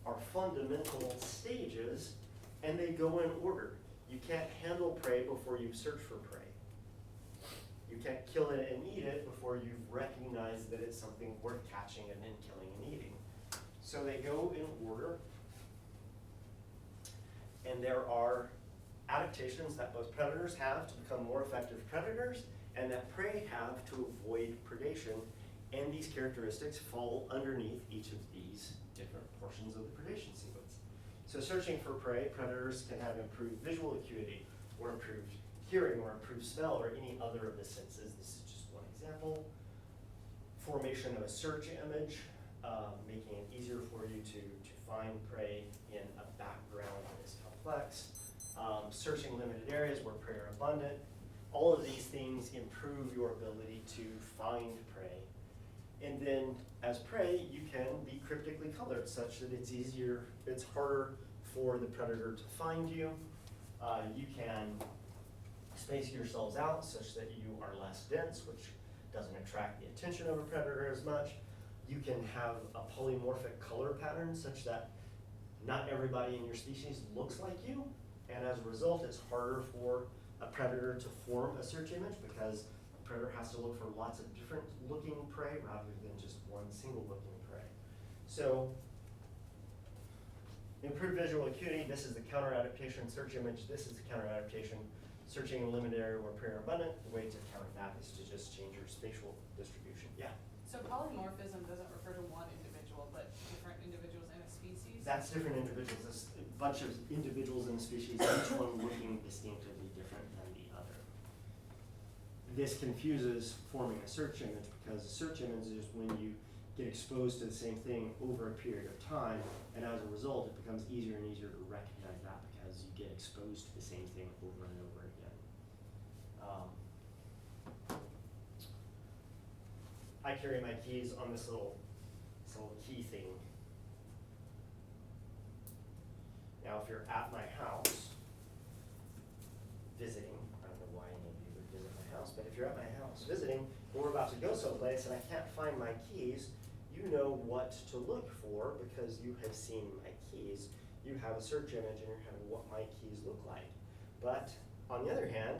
Speaker 3: are fundamental stages, and they go in order. You can't handle prey before you've searched for prey. You can't kill it and eat it before you've recognized that it's something worth catching and then killing and eating. So they go in order, and there are adaptations that both predators have to become more effective predators and that prey have to avoid predation, and these characteristics fall underneath each of these different portions of the predation sequence. So searching for prey, predators can have improved visual acuity or improved hearing or improved smell or any other of the senses. This is just one example. Formation of a search image, making it easier for you to find prey in a background that is complex. Searching limited areas where prey are abundant. All of these things improve your ability to find prey. And then as prey, you can be cryptically colored such that it's harder for the predator to find you. You can space yourselves out such that you are less dense, which doesn't attract the attention of a predator as much. You can have a polymorphic color pattern such that not everybody in your species looks like you, and as a result, it's harder for a predator to form a search image because the predator has to look for lots of different looking prey rather than just one single looking prey. So, improved visual acuity, this is the counter adaptation search image, this is the counter adaptation searching in a limited area where prey are abundant. The way to counter that is to just change your spatial distribution. Yeah.
Speaker 5: So polymorphism doesn't refer to one individual, but different individuals in a species?
Speaker 3: That's different individuals. It's a bunch of individuals in the species, each one looking distinctively different than the other. This confuses forming a search image because a search image is when you get exposed to the same thing over a period of time, and as a result, it becomes easier and easier to recognize that because you get exposed to the same thing over and over again. I carry my keys on this little key thing. Now, if you're at my house visiting, I don't know why any of you would visit my house, but if you're at my house visiting, and we're about to go someplace and I can't find my keys, you know what to look for because you have seen my keys. You have a search image in your head of what my keys look like. But on the other hand,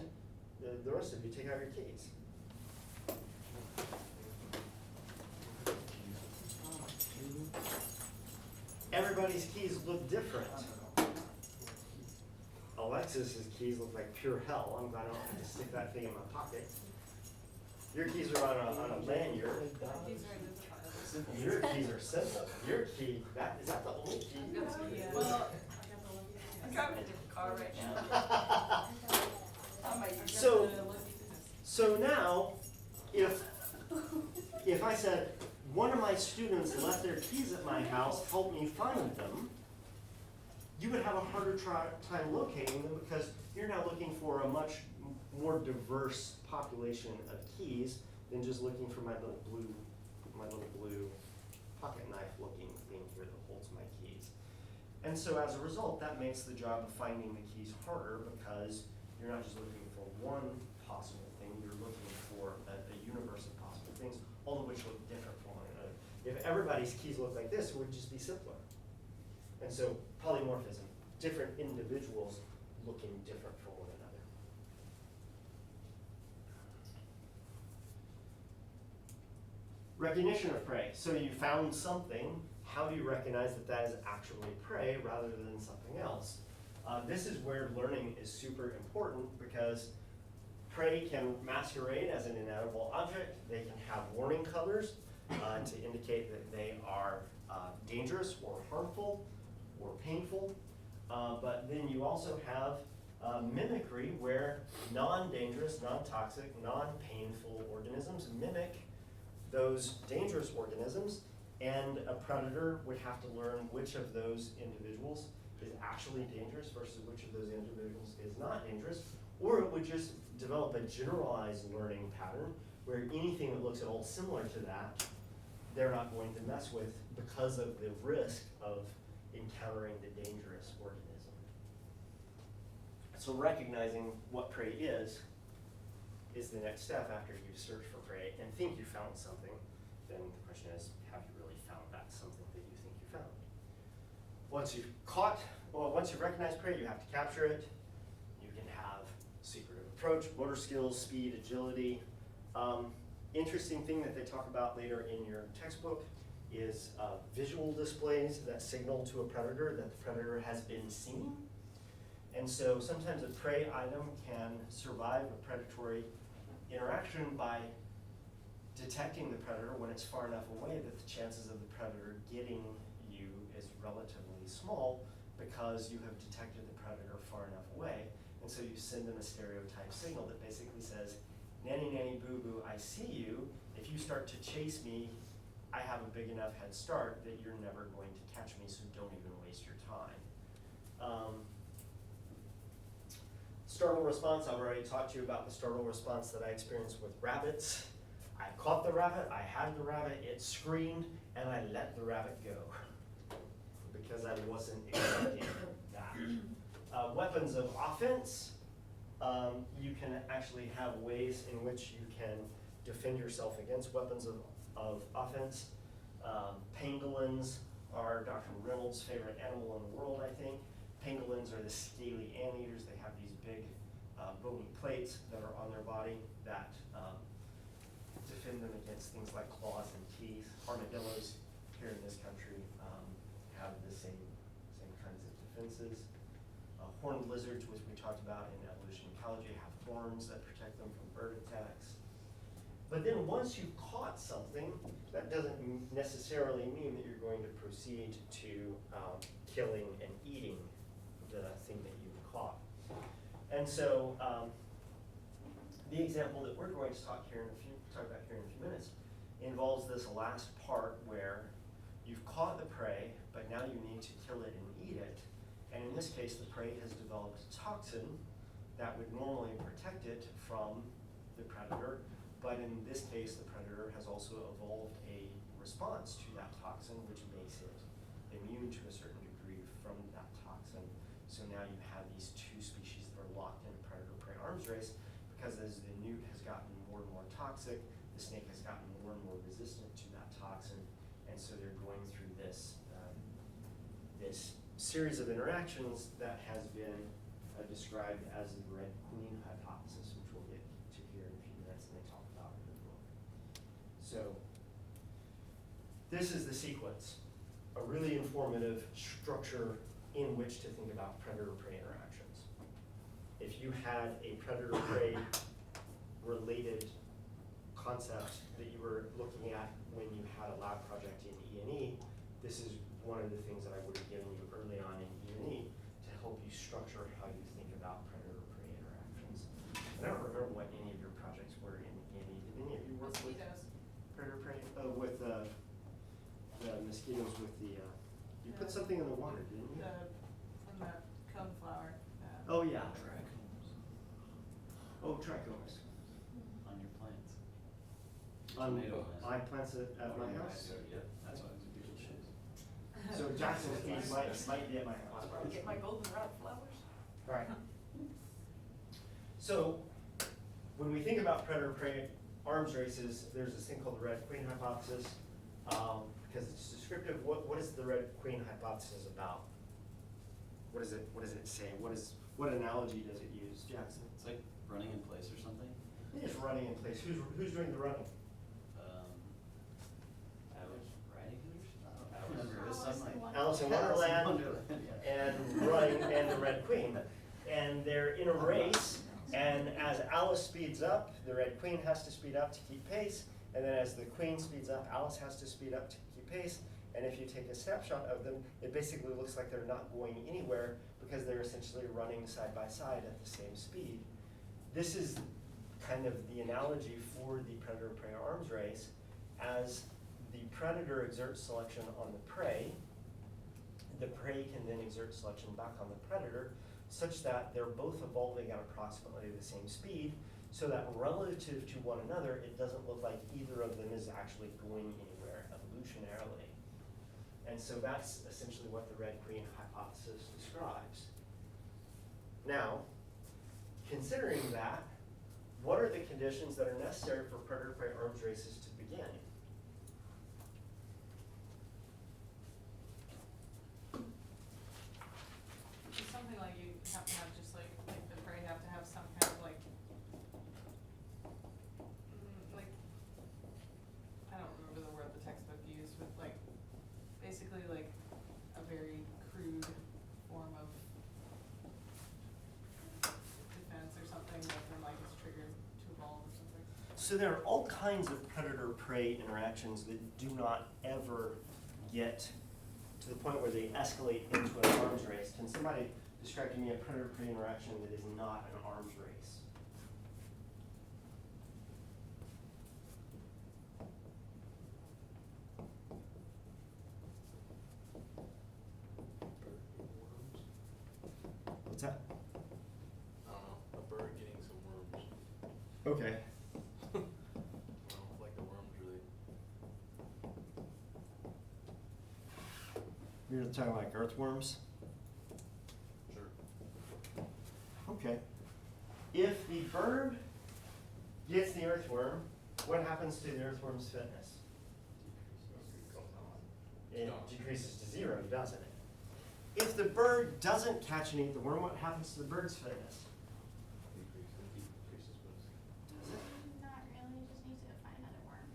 Speaker 3: the rest of you take out your keys. Everybody's keys look different. Alexis's keys look like pure hell. I'm glad I don't have to stick that thing in my pocket. Your keys are on a lanyard.
Speaker 5: These are identifiable.
Speaker 3: Your keys are simple. Your key, is that the only key?
Speaker 7: Well, I'm driving a different car right now. I might be
Speaker 3: So, so now, if I said, one of my students left their keys at my house, help me find them, you would have a harder time locating them because you're now looking for a much more diverse population of keys than just looking for my little blue pocket knife looking thing here that holds my keys. And so as a result, that makes the job of finding the keys harder because you're not just looking for one possible thing, you're looking for a universe of possible things, all of which look different from one another. If everybody's keys look like this, it would just be simpler. And so polymorphism, different individuals looking different from one another. Recognition of prey. So you found something, how do you recognize that that is actually prey rather than something else? This is where learning is super important because prey can masquerade as an inedible object. They can have warning colors to indicate that they are dangerous or harmful or painful. But then you also have mimicry where non-dangerous, non-toxic, non-painful organisms mimic those dangerous organisms, and a predator would have to learn which of those individuals is actually dangerous versus which of those individuals is not dangerous, or it would just develop a generalized learning pattern where anything that looks at all similar to that, they're not going to mess with because of the risk of encountering the dangerous organism. So recognizing what prey is the next step after you've searched for prey and think you found something. Then the question is, have you really found that something that you think you found? Once you've recognized prey, you have to capture it. You can have secretive approach, motor skills, speed, agility. Interesting thing that they talk about later in your textbook is visual displays that signal to a predator that the predator has been seen. And so sometimes a prey item can survive a predatory interaction by detecting the predator when it's far enough away that the chances of the predator getting you is relatively small because you have detected the predator far enough away. And so you send them a stereotype signal that basically says, nanny, nanny, boo, boo, I see you. If you start to chase me, I have a big enough head start that you're never going to catch me, so don't even waste your time. Startle response, I've already talked to you about the startle response that I experienced with rabbits. I caught the rabbit, I had the rabbit, it screamed, and I let the rabbit go. Because I wasn't expecting that. Weapons of offense, you can actually have ways in which you can defend yourself against weapons of offense. Pangolins are Dr. Reynolds' favorite animal in the world, I think. Pangolins are the scaly anteaters. They have these big bony plates that are on their body that defend them against things like claws and teeth. Armadillos here in this country have the same kinds of defenses. Horned lizards, which we talked about in evolution ecology, have horns that protect them from bird attacks. But then once you've caught something, that doesn't necessarily mean that you're going to proceed to killing and eating the thing that you've caught. And so the example that we're going to talk about here in a few minutes involves this last part where you've caught the prey, but now you need to kill it and eat it. And in this case, the prey has developed a toxin that would normally protect it from the predator, but in this case, the predator has also evolved a response to that toxin, which makes it immune to a certain degree from that toxin. So now you have these two species that are locked in a predator-prey arms race, because as the newt has gotten more and more toxic, the snake has gotten more and more resistant to that toxin, and so they're going through this this series of interactions that has been described as the Red Queen hypothesis, which we'll get to here in a few minutes, and they talk about it in the book. So this is the sequence, a really informative structure in which to think about predator-prey interactions. If you had a predator-prey related concept that you were looking at when you had a lab project in E&E, this is one of the things that I would have given you early on in E&E to help you structure how you think about predator-prey interactions. And I don't remember what any of your projects were in E&E. Did any of you work with
Speaker 5: Mosquitoes.
Speaker 3: predator-prey? With the mosquitoes with the, you put something in the water, didn't you?
Speaker 5: From the coneflower.
Speaker 3: Oh, yeah.
Speaker 2: Trichomes
Speaker 3: Oh, trichomes.
Speaker 2: on your plants.
Speaker 3: On
Speaker 2: Tomato plants.
Speaker 3: my plants at
Speaker 2: Oh,
Speaker 3: my
Speaker 2: your
Speaker 3: house.
Speaker 2: backyard, Yep, that's why it's a beautiful shape.
Speaker 3: So Jackson's bees might be at my house.
Speaker 7: Get my goldenrod flowers.
Speaker 3: Right. So when we think about predator-prey arms races, there's this thing called the Red Queen hypothesis, because it's descriptive. What is the Red Queen hypothesis about? What does it say? What analogy does it use, Jackson?
Speaker 2: It's like running in place or something.
Speaker 3: It is running in place. Who's doing the running?
Speaker 2: Alice Riding I don't remember, it was something like.
Speaker 3: Alice in
Speaker 2: Alice in
Speaker 3: Wonderland
Speaker 2: yeah.
Speaker 3: and running and the Red Queen. And they're in a race, and as Alice speeds up, the Red Queen has to speed up to keep pace, and then as the Queen speeds up, Alice has to speed up to keep pace. And if you take a snapshot of them, it basically looks like they're not going anywhere because they're essentially running side by side at the same speed. This is kind of the analogy for the predator-prey arms race. As the predator exerts selection on the prey can then exert selection back on the predator, such that they're both evolving at approximately the same speed, so that relative to one another, it doesn't look like either of them is actually going anywhere evolutionarily. And so that's essentially what the Red Queen hypothesis describes. Now, considering that, what are the conditions that are necessary for predator-prey arms races to begin?
Speaker 5: It's something like you have to have just like the prey have to have some kind of like, I don't remember the word the textbook used, with like, basically like a very crude form of defense or something that then like is triggered to evolve or something.
Speaker 3: So there are all kinds of predator-prey interactions that do not ever get to the point where they escalate into an arms race. Can somebody describe to me a predator-prey interaction that is not an arms race? What's that?
Speaker 1: I don't know, a bird getting some worms.
Speaker 3: Okay.
Speaker 1: I don't know, like
Speaker 3: You're talking like earthworms?
Speaker 4: Sure.
Speaker 3: Okay. If the bird gets the earthworm, what happens to the earthworm's fitness? It decreases to 0, doesn't it? If the bird doesn't catch and eat the worm, what happens to the bird's fitness?
Speaker 1: Decreases,
Speaker 8: Not really, just need to find another worm.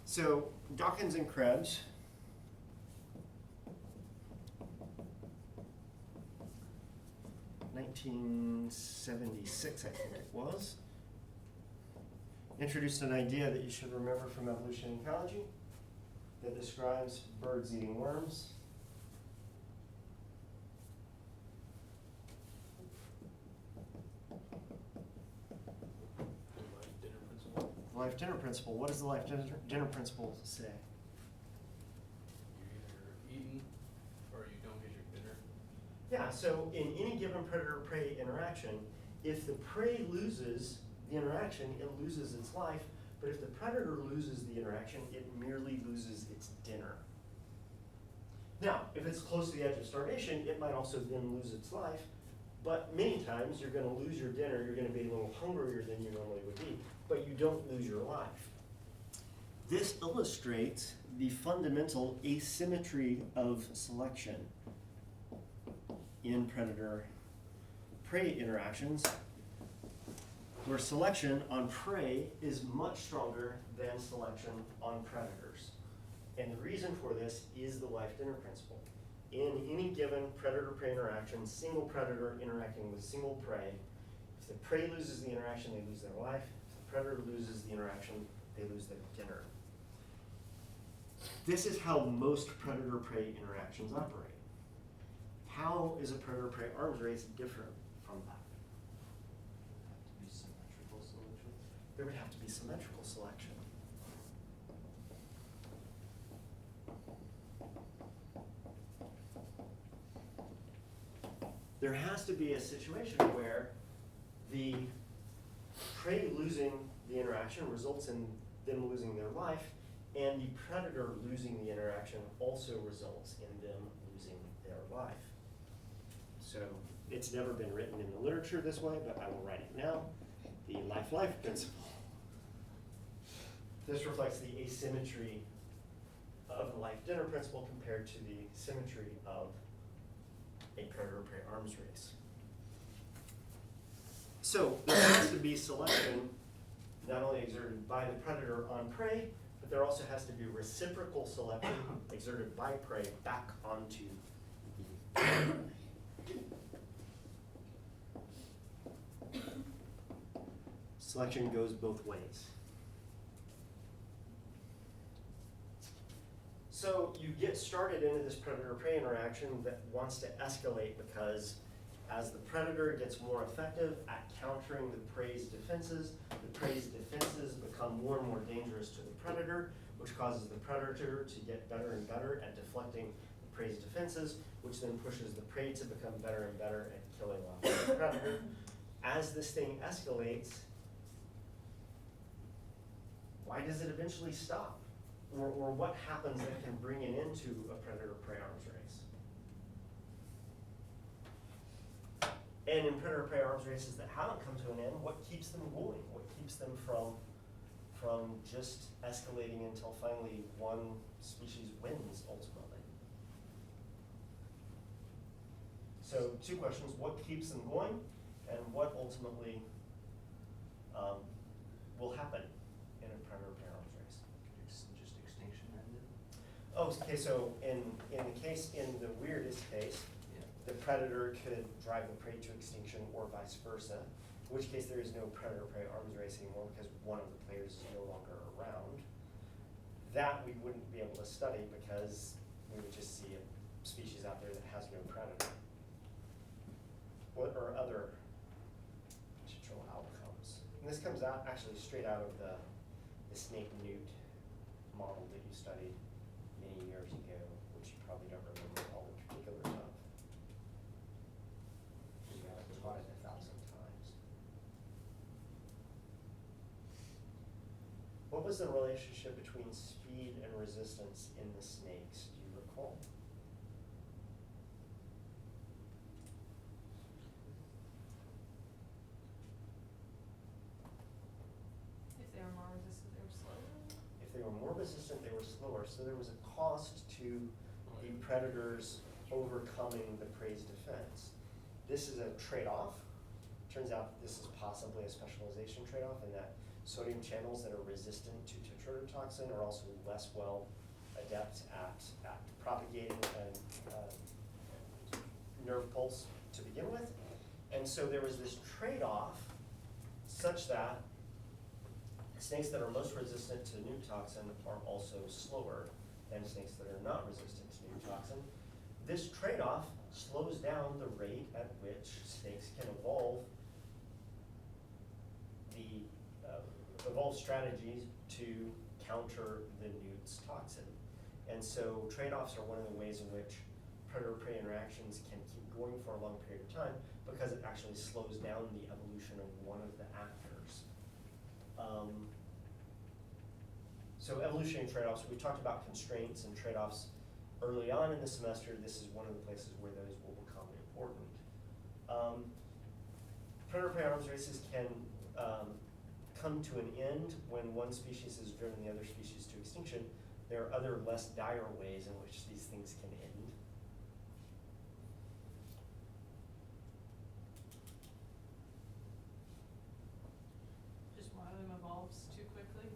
Speaker 3: So Dawkins and Krebs (1976), I think it was, introduced an idea that you should remember from evolution and ecology that describes birds eating worms.
Speaker 4: Dinner principle.
Speaker 3: Life dinner principle. What does the life dinner principle say?
Speaker 4: You're either eaten or you don't get your dinner.
Speaker 3: Yeah, so in any given predator-prey interaction, if the prey loses the interaction, it loses its life, but if the predator loses the interaction, it merely loses its dinner. Now, if it's close to the edge of starvation, it might also then lose its life, but many times you're gonna lose your dinner, you're gonna be a little hungrier than you normally would be, but you don't lose your life. This illustrates the fundamental asymmetry of selection in predator-prey interactions, where selection on prey is much stronger than selection on predators. And the reason for this is the life dinner principle. In any given predator-prey interaction, single predator interacting with single prey, if the prey loses the interaction, they lose their life. If the predator loses the interaction, they lose their dinner. This is how most predator-prey interactions operate. How is a predator-prey arms race different from that?
Speaker 6: Be symmetrical selection.
Speaker 3: There would have to be symmetrical selection. There has to be a situation where the prey losing the interaction results in them losing their life, and the predator losing the interaction also results in them losing their life. So it's never been written in the literature this way, but I will write it now. The life-life principle. This reflects the asymmetry of the life dinner principle compared to the symmetry of a predator-prey arms race. So there has to be selection not only exerted by the predator on prey, but there also has to be reciprocal selection exerted by prey back onto the selection goes both ways. So you get started into this predator-prey interaction that wants to escalate because as the predator gets more effective at countering the prey's defenses become more and more dangerous to the predator, which causes the predator to get better and better at deflecting the prey's defenses, which then pushes the prey to become better and better at killing off the predator. As this thing escalates, why does it eventually stop? Or what happens that can bring it into a predator-prey arms race? And in predator-prey arms races that haven't come to an end, what keeps them going? What keeps them from just escalating until finally one species wins ultimately? So 2 questions: what keeps them going, and what ultimately will happen in a predator-prey arms race?
Speaker 6: Just extinction ended?
Speaker 3: Oh, okay, so in the weirdest case,
Speaker 6: Yeah.
Speaker 3: the predator could drive the prey to extinction or vice versa, in which case there is no predator-prey arms race anymore because one of the players is no longer around. That we wouldn't be able to study because we would just see a species out there that has no predator. What are other potential outcomes? And this comes out actually straight out of the snake newt model that you studied many years ago, which you probably don't remember all the particulars of. You got it taught it 1,000 times. What was the relationship between speed and resistance in the snakes? Do you recall? were slower. So there was a cost to the predators overcoming the prey's defense. This is a trade-off. Turns out this is possibly a specialization trade-off in that sodium channels that are resistant to tetrodotoxin are also less well adept at propagating a nerve pulse to begin with. And so there was this trade-off such that snakes that are most resistant to newt toxin are also slower than snakes that are not resistant to newt toxin. This trade-off slows down the rate at which snakes can evolve strategies to counter the newt's toxin. And so trade-offs are one of the ways in which predator-prey interactions can keep going for a long period of time because it actually slows down the evolution of one of the actors. So evolutionary trade-offs, we talked about constraints and trade-offs early on in the semester. This is one of the places where those will become important. Predator-prey arms races can come to an end when one species has driven the other species to extinction. There are other less dire ways in which these things can end.
Speaker 5: Just one of them evolves too quickly?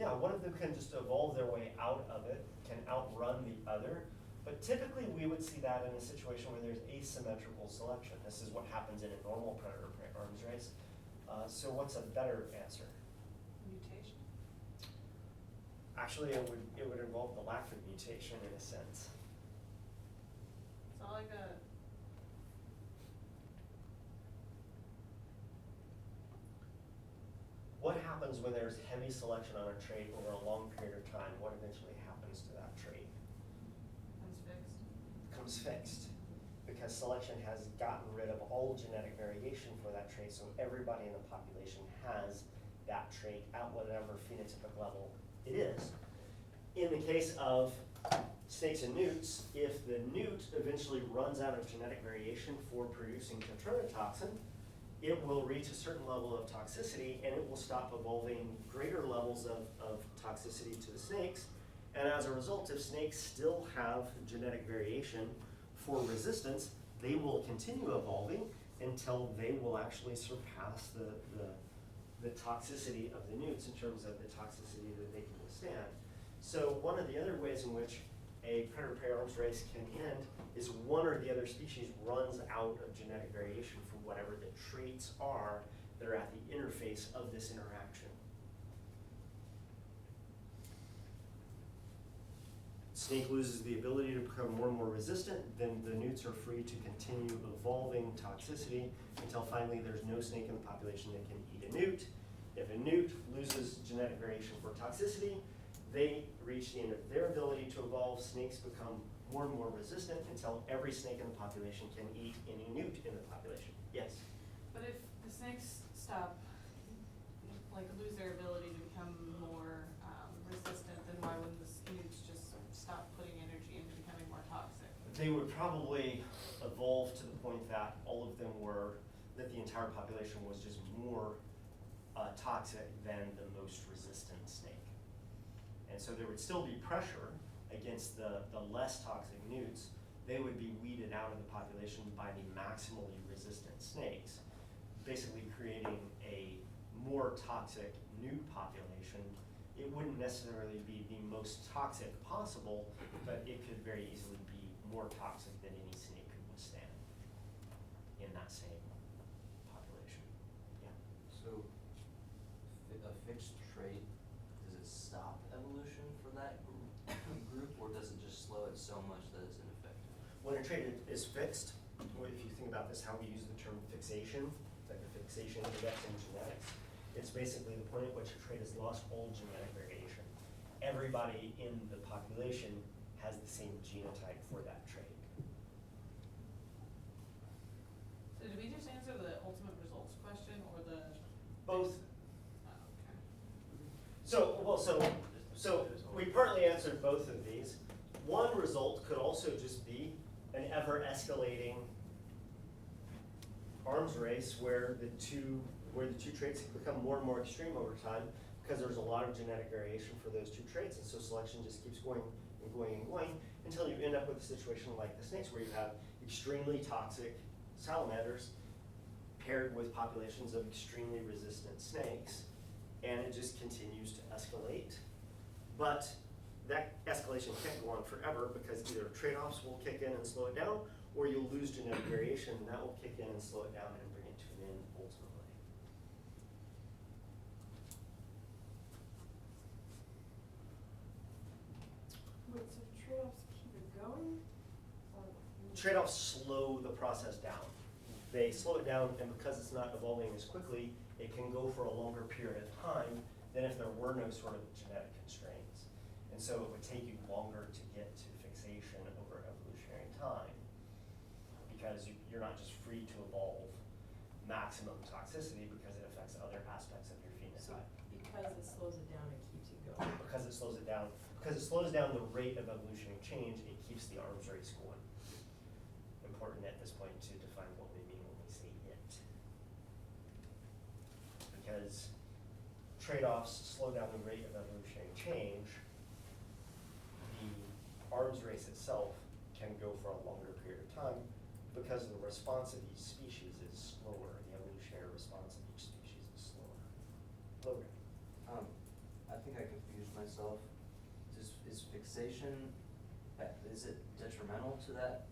Speaker 3: Yeah, one of them can just evolve their way out of it, can outrun the other. But typically we would see that in a situation where there's asymmetrical selection. This is what happens in a normal predator-prey arms race. So what's a better answer?
Speaker 5: Mutation?
Speaker 3: Actually, it would involve the lack of mutation in a sense.
Speaker 5: It's all like a,
Speaker 3: What happens when there's heavy selection on a trait over a long period of time? What eventually happens to that trait?
Speaker 5: one's fixed.
Speaker 3: Becomes fixed, because selection has gotten rid of all genetic variation for that trait, so everybody in the population has that trait at whatever phenotypic level it is. In the case of snakes and newts, if the newt eventually runs out of genetic variation for producing tetrodotoxin, it will reach a certain level of toxicity and it will stop evolving greater levels of toxicity to the snakes. And as a result, if snakes still have genetic variation for resistance, they will continue evolving until they will actually surpass the toxicity of the newts in terms of the toxicity that they can withstand. So one of the other ways in which a predator-prey arms race can end is one or the other species runs out of genetic variation for whatever the traits are that are at the interface of this interaction. Snake loses the ability to become more and more resistant, then the newts are free to continue evolving toxicity until finally there's no snake in the population that can eat a newt. If a newt loses genetic variation for toxicity, they reach the end of their ability to evolve. Snakes become more and more resistant until every snake in the population can eat any newt in the population. Yes?
Speaker 5: But if the snakes stop, like lose their ability to become more resistant, then why wouldn't the newts just stop putting energy into becoming more toxic?
Speaker 3: They would probably evolve to the point that all of them were, that the entire population was just more toxic than the most resistant snake. And so there would still be pressure against the less toxic newts. They would be weeded out of the population by the maximally resistant snakes, basically creating a more toxic newt population. It wouldn't necessarily be the most toxic possible, but it could very easily be more toxic than any snake could withstand in that same population. Yeah.
Speaker 6: So, a fixed trait, does it stop evolution for that group, or does it just slow it so much that it's ineffective?
Speaker 3: When a trait is fixed, if you think about this, how we use the term fixation, like the fixation index in genetics, it's basically the point at which a trait has lost all genetic variation. Everybody in the population has the same genotype for that trait.
Speaker 5: So did we just answer the ultimate results question or the?
Speaker 3: Both.
Speaker 5: Oh, okay.
Speaker 3: So we partly answered both of these. One result could also just be an ever-escalating arms race where the two traits become more and more extreme over time, because there's a lot of genetic variation for those two traits, and so selection just keeps going and going and going until you end up with a situation like the snakes where you have extremely toxic salamanders paired with populations of extremely resistant snakes, and it just continues to escalate. But that escalation can't go on forever because either trade-offs will kick in and slow it down, or you'll lose genetic variation, and that will kick in and slow it down and bring it to an end ultimately.
Speaker 7: Wait, so trade-offs keep it going? Or?
Speaker 3: Trade-offs slow the process down. They slow it down, and because it's not evolving as quickly, it can go for a longer period of time than if there were no sort of genetic constraints. And so it would take you longer to get to fixation over evolutionary time, because you're not just free to evolve maximum toxicity because it affects other aspects of your
Speaker 7: So
Speaker 3: phenotype.
Speaker 7: because it slows it down, it keeps it going.
Speaker 3: Because it slows it down, because it slows down the rate of evolutionary change, it keeps the arms race going. Important at this point to define what we mean when we say it. Because trade-offs slow down the rate of evolutionary change, the arms race itself can go for a longer period of time because the response of each species is slower. The evolutionary response of each species is slower. Logan.
Speaker 6: I think I confused myself. Is fixation, is it detrimental to that,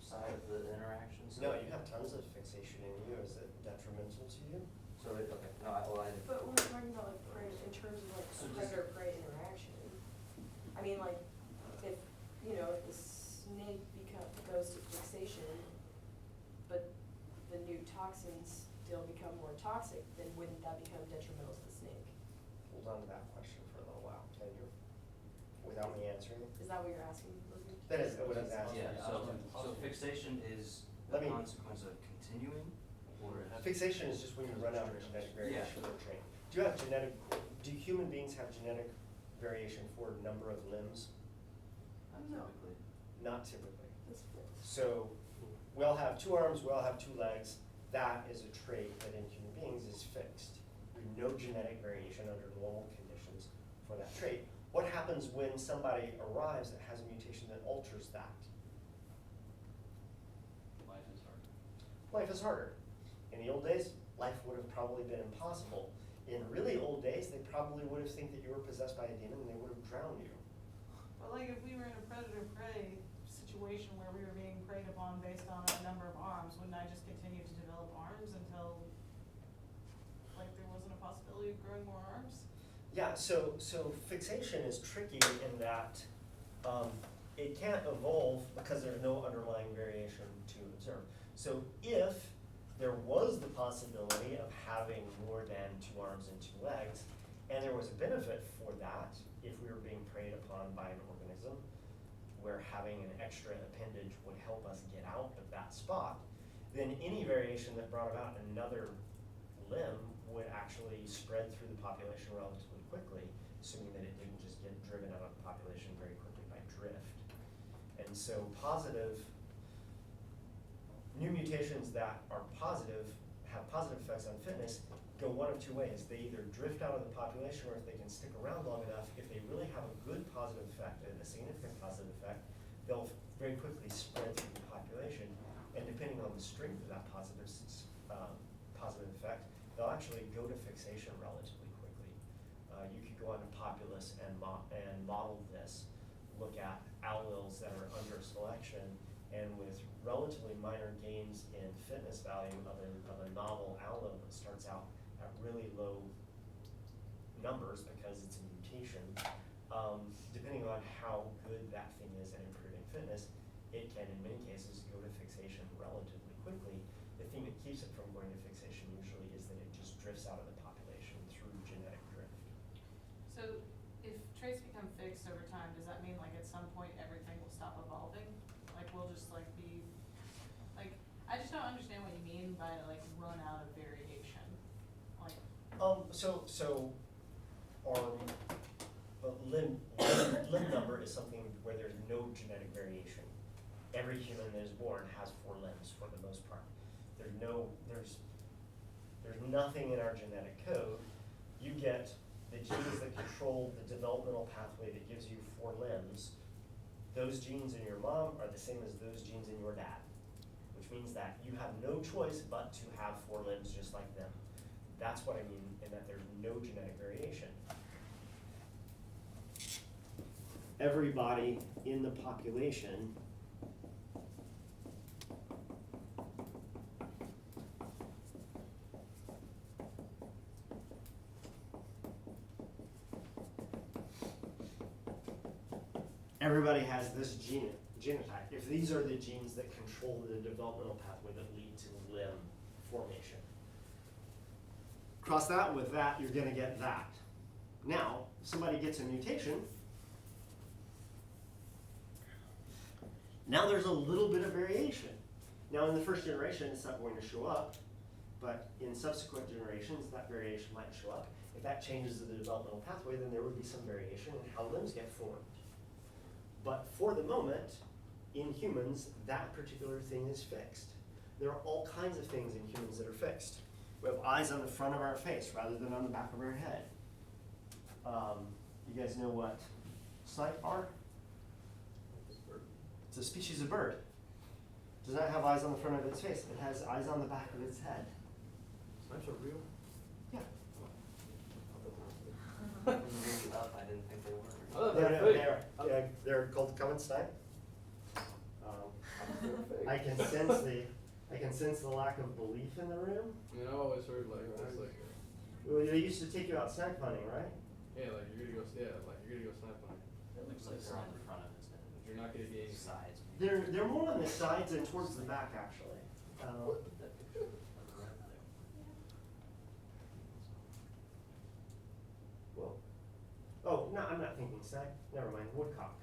Speaker 6: side of the interaction? So-
Speaker 3: No, you have tons of fixation in you. Is it detrimental to you?
Speaker 6: So it, okay, no, I didn't.
Speaker 7: But we're talking about like prey, in terms of like
Speaker 6: So does-
Speaker 7: predator-prey interaction. I mean, like, if, you know, if the snake goes to fixation, but the new toxins still become more toxic, then wouldn't that become detrimental to the snake?
Speaker 3: Hold on to that question for a little while, can you? Without me answering it?
Speaker 7: Is that what you're asking, Logan?
Speaker 3: That is what I was asking.
Speaker 6: Yeah, so fixation is
Speaker 3: Let
Speaker 6: a
Speaker 3: me-
Speaker 6: consequence of continuing, or?
Speaker 3: Fixation is just when you run out of genetic variation of trait. Do human beings have genetic variation for number of limbs?
Speaker 6: Not typically.
Speaker 3: Not typically.
Speaker 7: That's fixed.
Speaker 3: So we all have 2 arms, we all have 2 legs. That is a trait that in human beings is fixed. There's no genetic variation under normal conditions for that trait. What happens when somebody arrives that has a mutation that alters that?
Speaker 2: Life is hard.
Speaker 3: Life is harder. In the old days, life would have probably been impossible. In really old days, they probably would have think that you were possessed by a demon and they would have drowned you.
Speaker 5: But like if we were in a predator-prey situation where we were being preyed upon based on our number of arms, wouldn't I just continue to develop arms until like there wasn't a possibility of growing more arms?
Speaker 3: Yeah, so fixation is tricky in that it can't evolve because there's no underlying variation to observe. So if there was the possibility of having more than 2 arms and 2 legs, and there was a benefit for that if we were being preyed upon by an organism where having an extra appendage would help us get out of that spot, then any variation that brought about another limb would actually spread through the population relatively quickly, assuming that it didn't just get driven out of the population very quickly by drift. And so new mutations that are positive, have positive effects on fitness, go one of 2 ways. They either drift out of the population, or if they can stick around long enough, if they really have a good positive effect, a significant positive effect, they'll very quickly spread through the population. And depending on the strength of that positive effect, they'll actually go to fixation relatively quickly. You could go on to Populus and model this, look at alleles that are under selection, and with relatively minor gains in fitness value of a novel allele that starts out at really low numbers because it's a mutation, depending on how good that thing is at improving fitness, it can in many cases go to fixation relatively quickly. The thing that keeps it from going to fixation usually is that it just drifts out of the population through genetic drift.
Speaker 5: So if traits become fixed over time, does that mean like at some point everything will stop evolving? Like we'll just like be, like, I just don't understand what you mean by like run out of variation. Like,
Speaker 3: So our limb number is something where there's no genetic variation. Every human that is born has 4 limbs for the most part. There's nothing in our genetic code. You get the genes that control the developmental pathway that gives you 4 limbs, those genes in your mom are the same as those genes in your dad, which means that you have no choice but to have 4 limbs just like them. That's what I mean in that there's no genetic variation. Everybody in the population has this genotype. If these are the genes that control the developmental pathway that lead to limb formation. Cross that with that, you're gonna get that. Now, somebody gets a mutation. Now there's a little bit of variation. Now in the first generation, it's not going to show up, but in subsequent generations, that variation might show up. If that changes the developmental pathway, then there would be some variation in how limbs get formed. But for the moment, in humans, that particular thing is fixed. There are all kinds of things in humans that are fixed. We have eyes on the front of our face rather than on the back of our head. You guys know what snipe are? It's a species of bird. Does not have eyes on the front of its face. It has eyes on the back of its head.
Speaker 1: Snipes are real?
Speaker 3: Yeah.
Speaker 6: I didn't think they were.
Speaker 4: Oh,
Speaker 3: No,
Speaker 4: they're
Speaker 3: no,
Speaker 4: fake.
Speaker 3: they're called common snipe. I can sense the lack of belief in the room.
Speaker 4: I mean, I've always heard like it's like
Speaker 3: Well, they used to take you out snipe hunting, right?
Speaker 4: yeah, like you're gonna go snipe hunting.
Speaker 6: It looks like they're on the front of his head.
Speaker 4: But you're not gonna get any
Speaker 6: Sides.
Speaker 3: They're more on the sides and towards the back, actually.
Speaker 6: That picture of the red there.
Speaker 3: Well, oh no, I'm not thinking snipe. Never mind, woodcock.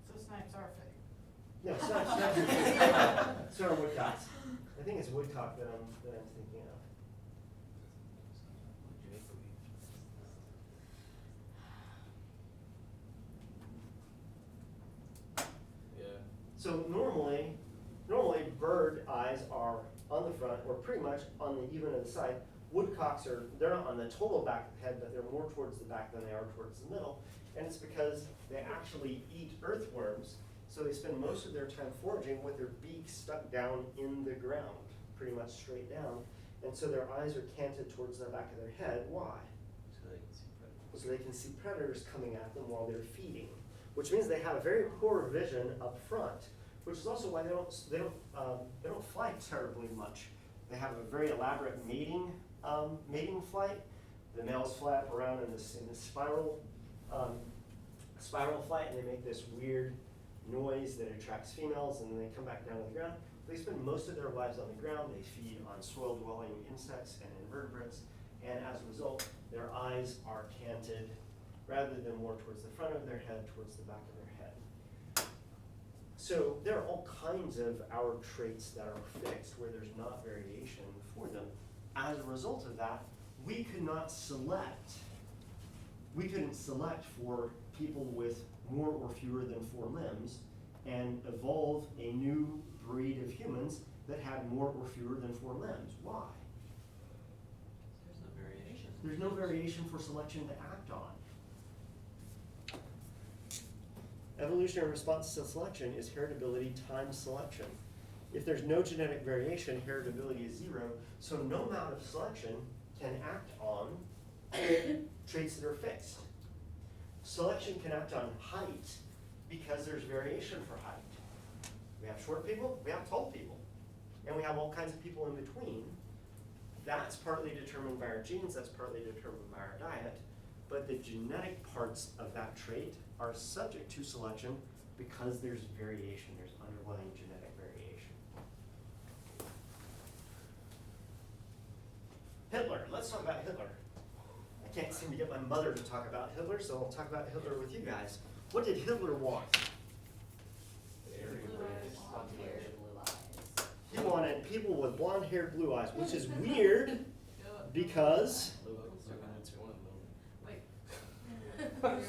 Speaker 5: So snipes are fake.
Speaker 3: No, snipes. So are woodcocks. I think it's woodcock that I'm thinking of.
Speaker 4: Yeah.
Speaker 3: So normally bird eyes are on the front or pretty much on the even of the side. Woodcocks they're not on the total back of the head, but they're more towards the back than they are towards the middle. And it's because they actually eat earthworms, so they spend most of their time foraging with their beaks stuck down in the ground, pretty much straight down. And so their eyes are canted towards the back of their head. Why?
Speaker 6: So they can see predators.
Speaker 3: So they can see predators coming at them while they're feeding, which means they have a very poor vision up front, which is also why they don't fly terribly much. They have a very elaborate mating flight. The males fly up around in this spiral flight, and they make this weird noise that attracts females, and then they come back down to the ground. They spend most of their lives on the ground. They feed on soil-dwelling insects and invertebrates, and as a result, their eyes are canted rather than more towards the front of their head, towards the back of their head. So there are all kinds of our traits that are fixed where there's not variation for them. As a result of that, we couldn't select for people with more or fewer than 4 limbs and evolve a new breed of humans that had more or fewer than 4 limbs. Why?
Speaker 6: There's no variation.
Speaker 3: There's no variation for selection to act on. Evolutionary response to selection is heritability times selection. If there's no genetic variation, heritability is 0, so no amount of selection can act on traits that are fixed. Selection can act on height because there's variation for height. We have short people, we have tall people, and we have all kinds of people in between. That's partly determined by our genes, that's partly determined by our diet, but the genetic parts of that trait are subject to selection because there's variation, there's underlying genetic variation. Hitler, let's talk about Hitler. I can't seem to get my mother to talk about Hitler, so I'll talk about Hitler with you guys. What did Hitler want?
Speaker 8: Blonde hair, blue eyes.
Speaker 3: He wanted people with blonde-haired, blue eyes, which is weird because
Speaker 5: Wait.
Speaker 7: Probably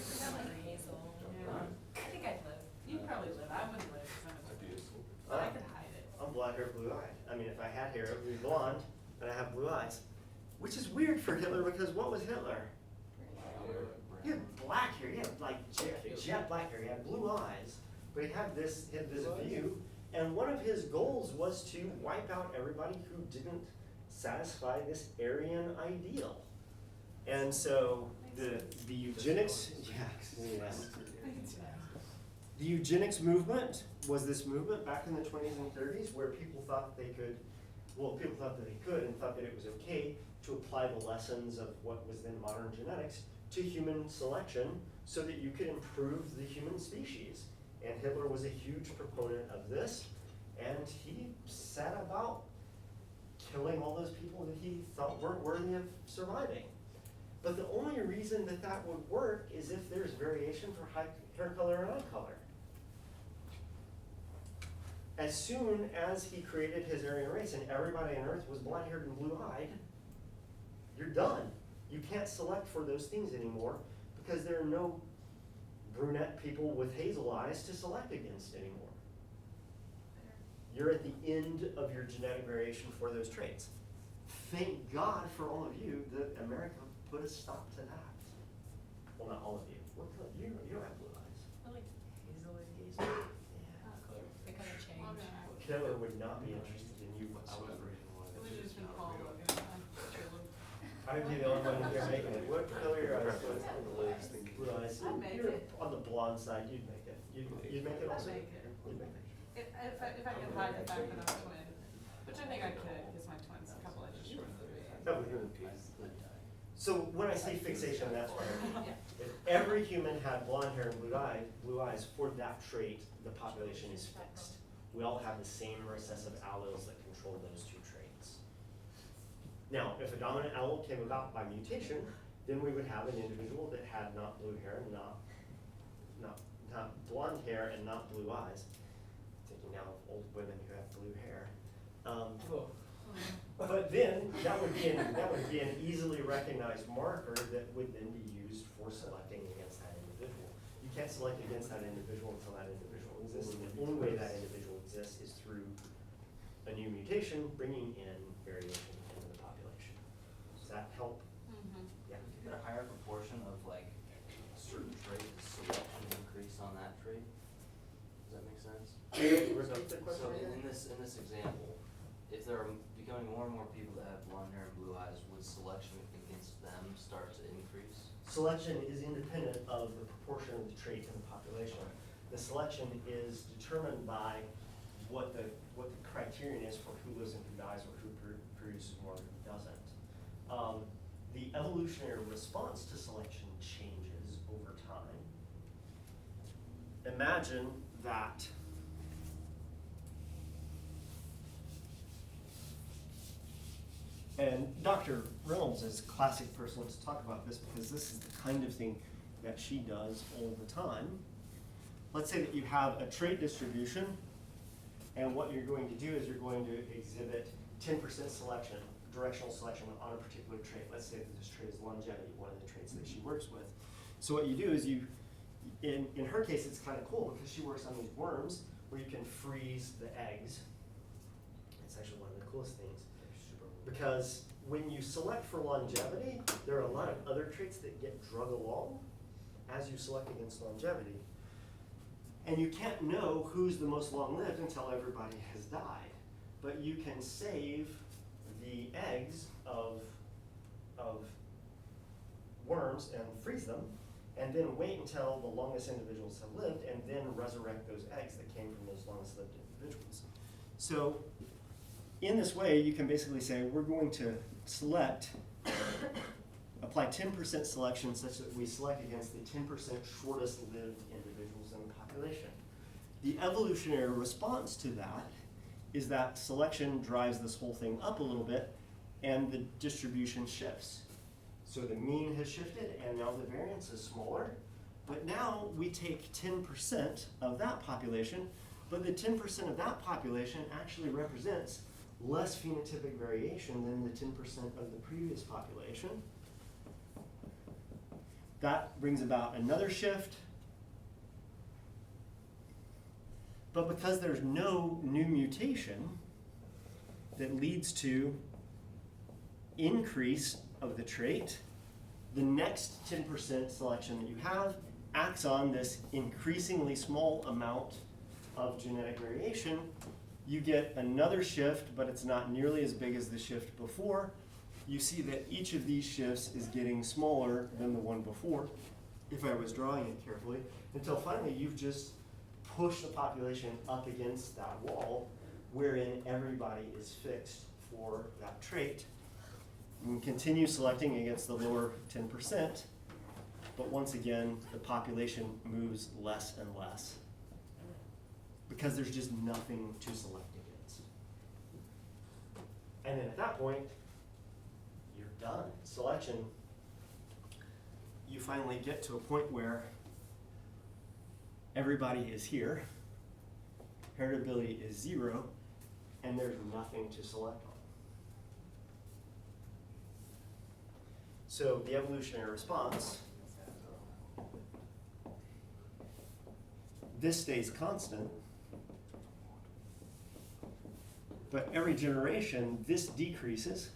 Speaker 7: Hazel.
Speaker 5: Yeah. I think I'd live. You'd probably live. I wouldn't live because but I could hide it.
Speaker 3: I'm blonde-haired, blue-eyed. I mean, if I had hair, it would be blonde, but I have blue eyes. Which is weird for Hitler because what was Hitler? He had black hair, he had like jet black hair, he had blue eyes, but he had this view. And one of his goals was to wipe out everybody who didn't satisfy this Aryan ideal. And so the eugenics, the eugenics movement was this movement back in the 20s and 30s where people thought they could, people thought that they could and thought that it was okay to apply the lessons of what was then modern genetics to human selection so that you could improve the human species. And Hitler was a huge proponent of this, and he set about killing all those people that he thought weren't worthy of surviving. But the only reason that that would work is if there's variation for hair color and eye color. As soon as he created his Aryan race and everybody on Earth was blonde-haired and blue-eyed, you're done. You can't select for those things anymore because there are no brunette people with hazel eyes to select against anymore. You're at the end of your genetic variation for those traits. Thank God for all of you that America put a stop to that. Well, not all of you. What color? You don't have blue eyes.
Speaker 7: I like hazily.
Speaker 2: Claire.
Speaker 7: They kind of change.
Speaker 5: Well, no,
Speaker 3: Taylor would not be interested in you whatsoever.
Speaker 5: it would have just been Paul looking at mine.
Speaker 3: I would be the only one here making it. What color are your eyes? Blue eyes.
Speaker 5: I'd make
Speaker 3: You're
Speaker 5: it.
Speaker 3: on the blonde side, you'd make it. You'd make it
Speaker 5: I'd
Speaker 3: also?
Speaker 5: make it.
Speaker 3: You'd make it.
Speaker 5: If I could hide the fact that I'm a twin, which I think I could, because my twin's a couple inches shorter than me.
Speaker 3: That would be. So when I say fixation, that's what I mean.
Speaker 5: Yeah.
Speaker 3: If every human had blonde hair and blue eyes for that trait, the population is fixed. We all have the same recessive alleles that control those two traits. Now, if a dominant allele came about by mutation, then we would have an individual that had not blue hair, not blonde hair, and not blue eyes. Thinking now of old women who have blue hair. But then that would be an easily recognized marker that would then be used for selecting against that individual. You can't select against that individual until that individual exists. And the only way that individual exists is through a new mutation, bringing in variation into the population. Does that help?
Speaker 5: Mm-hmm.
Speaker 3: Yeah.
Speaker 6: If you get a higher proportion of like a certain trait, does selection increase on that trait? Does that make sense?
Speaker 3: Repeat the question
Speaker 6: So
Speaker 3: again?
Speaker 6: in this example, if there are becoming more and more people that have blonde hair and blue eyes, would selection against them start to increase?
Speaker 3: Selection is independent of the proportion of the trait in the population. The selection is determined by what the criterion is for who lives and who dies, or who produces more and who doesn't. The evolutionary response to selection changes over time. Imagine that and Dr. Reynolds is a classic person to talk about this because this is the kind of thing that she does all the time. Let's say that you have a trait distribution, and what you're going to do is you're going to exhibit 10% selection, directional selection on a particular trait. Let's say that this trait is longevity, one of the traits that she works with. So what you do is in her case, it's kind of cool because she works on these worms where you can freeze the eggs. It's actually one of the coolest things. Because when you select for longevity, there are a lot of other traits that get drug along as you select against longevity. And you can't know who's the most long-lived until everybody has died. But you can save the eggs of worms and freeze them, and then wait until the longest individuals have lived, and then resurrect those eggs that came from those longest lived individuals. So in this way, you can basically say, we're going to apply 10% selection such that we select against the 10% shortest lived individuals in the population. The evolutionary response to that is that selection drives this whole thing up a little bit and the distribution shifts. So the mean has shifted and now the variance is smaller, but now we take 10% of that population, but the 10% of that population actually represents less phenotypic variation than the 10% of the previous population. That brings about another shift. But because there's no new mutation that leads to increase of the trait, the next 10% selection that you have acts on this increasingly small amount of genetic variation. You get another shift, but it's not nearly as big as the shift before. You see that each of these shifts is getting smaller than the one before, if I was drawing it carefully, until finally you've just pushed the population up against that wall wherein everybody is fixed for that trait. You can continue selecting against the lower 10%, but once again, the population moves less and less because there's just nothing to select against. And then at that point, you're done. Selection, you finally get to a point where everybody is here, heritability is 0, and there's nothing to select on. So the evolutionary response, this stays constant, but every generation this decreases.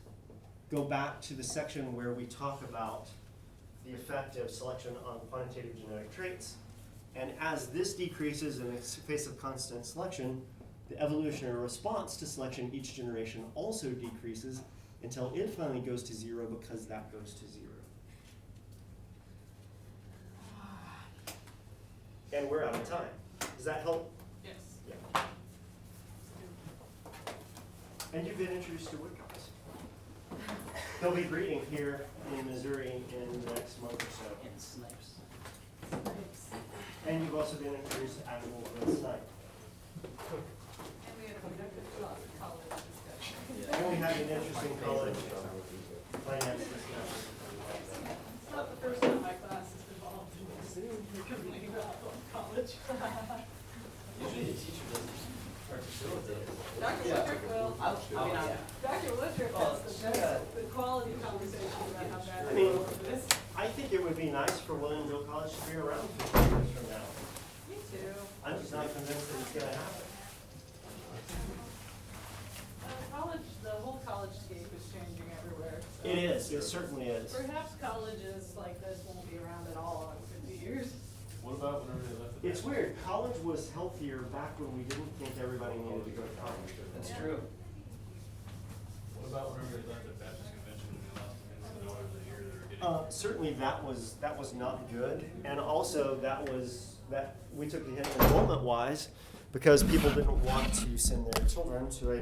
Speaker 3: Go back to the section where we talk about the effect of selection on quantitative genetic traits. And as this decreases in the face of constant selection, the evolutionary response to selection each generation also decreases until it finally goes to 0 because that goes to 0. And we're out of time. Does that help?
Speaker 5: Yes.
Speaker 3: Yeah. And you've been introduced to woodcock's. They'll be breeding here in Missouri in the next month or so.
Speaker 2: And snipes.
Speaker 3: And you've also been introduced to animals with snipe.
Speaker 5: And we had a productive college discussion.
Speaker 3: And we had an interesting college finance discussion.
Speaker 5: It's not the first time my class is involved in this, complaining about college.
Speaker 2: Usually the teacher doesn't participate.
Speaker 5: Dr. Woodruff will.
Speaker 2: Yeah.
Speaker 5: Dr. Woodruff
Speaker 6: Oh,
Speaker 5: has
Speaker 6: yeah.
Speaker 5: the quality conversation about how bad
Speaker 3: I mean,
Speaker 5: the world is.
Speaker 3: I think it would be nice for Williamsville College to be around 50 years from now.
Speaker 5: Me too.
Speaker 3: I'm just not convinced that it's gonna happen.
Speaker 5: College, the whole college scape is changing everywhere. So
Speaker 3: It is, it certainly is.
Speaker 5: perhaps colleges like this won't be around at all in 50 years.
Speaker 4: What about whenever they left the?
Speaker 3: It's weird, college was healthier back when we didn't think everybody needed to go to college.
Speaker 2: That's
Speaker 5: Yeah.
Speaker 2: true.
Speaker 4: What about whenever they left the Baptist convention and they lost the $1 a year they were getting?
Speaker 3: Certainly that was not good, and also that we took the hit enrollment wise because people didn't want to send their children to a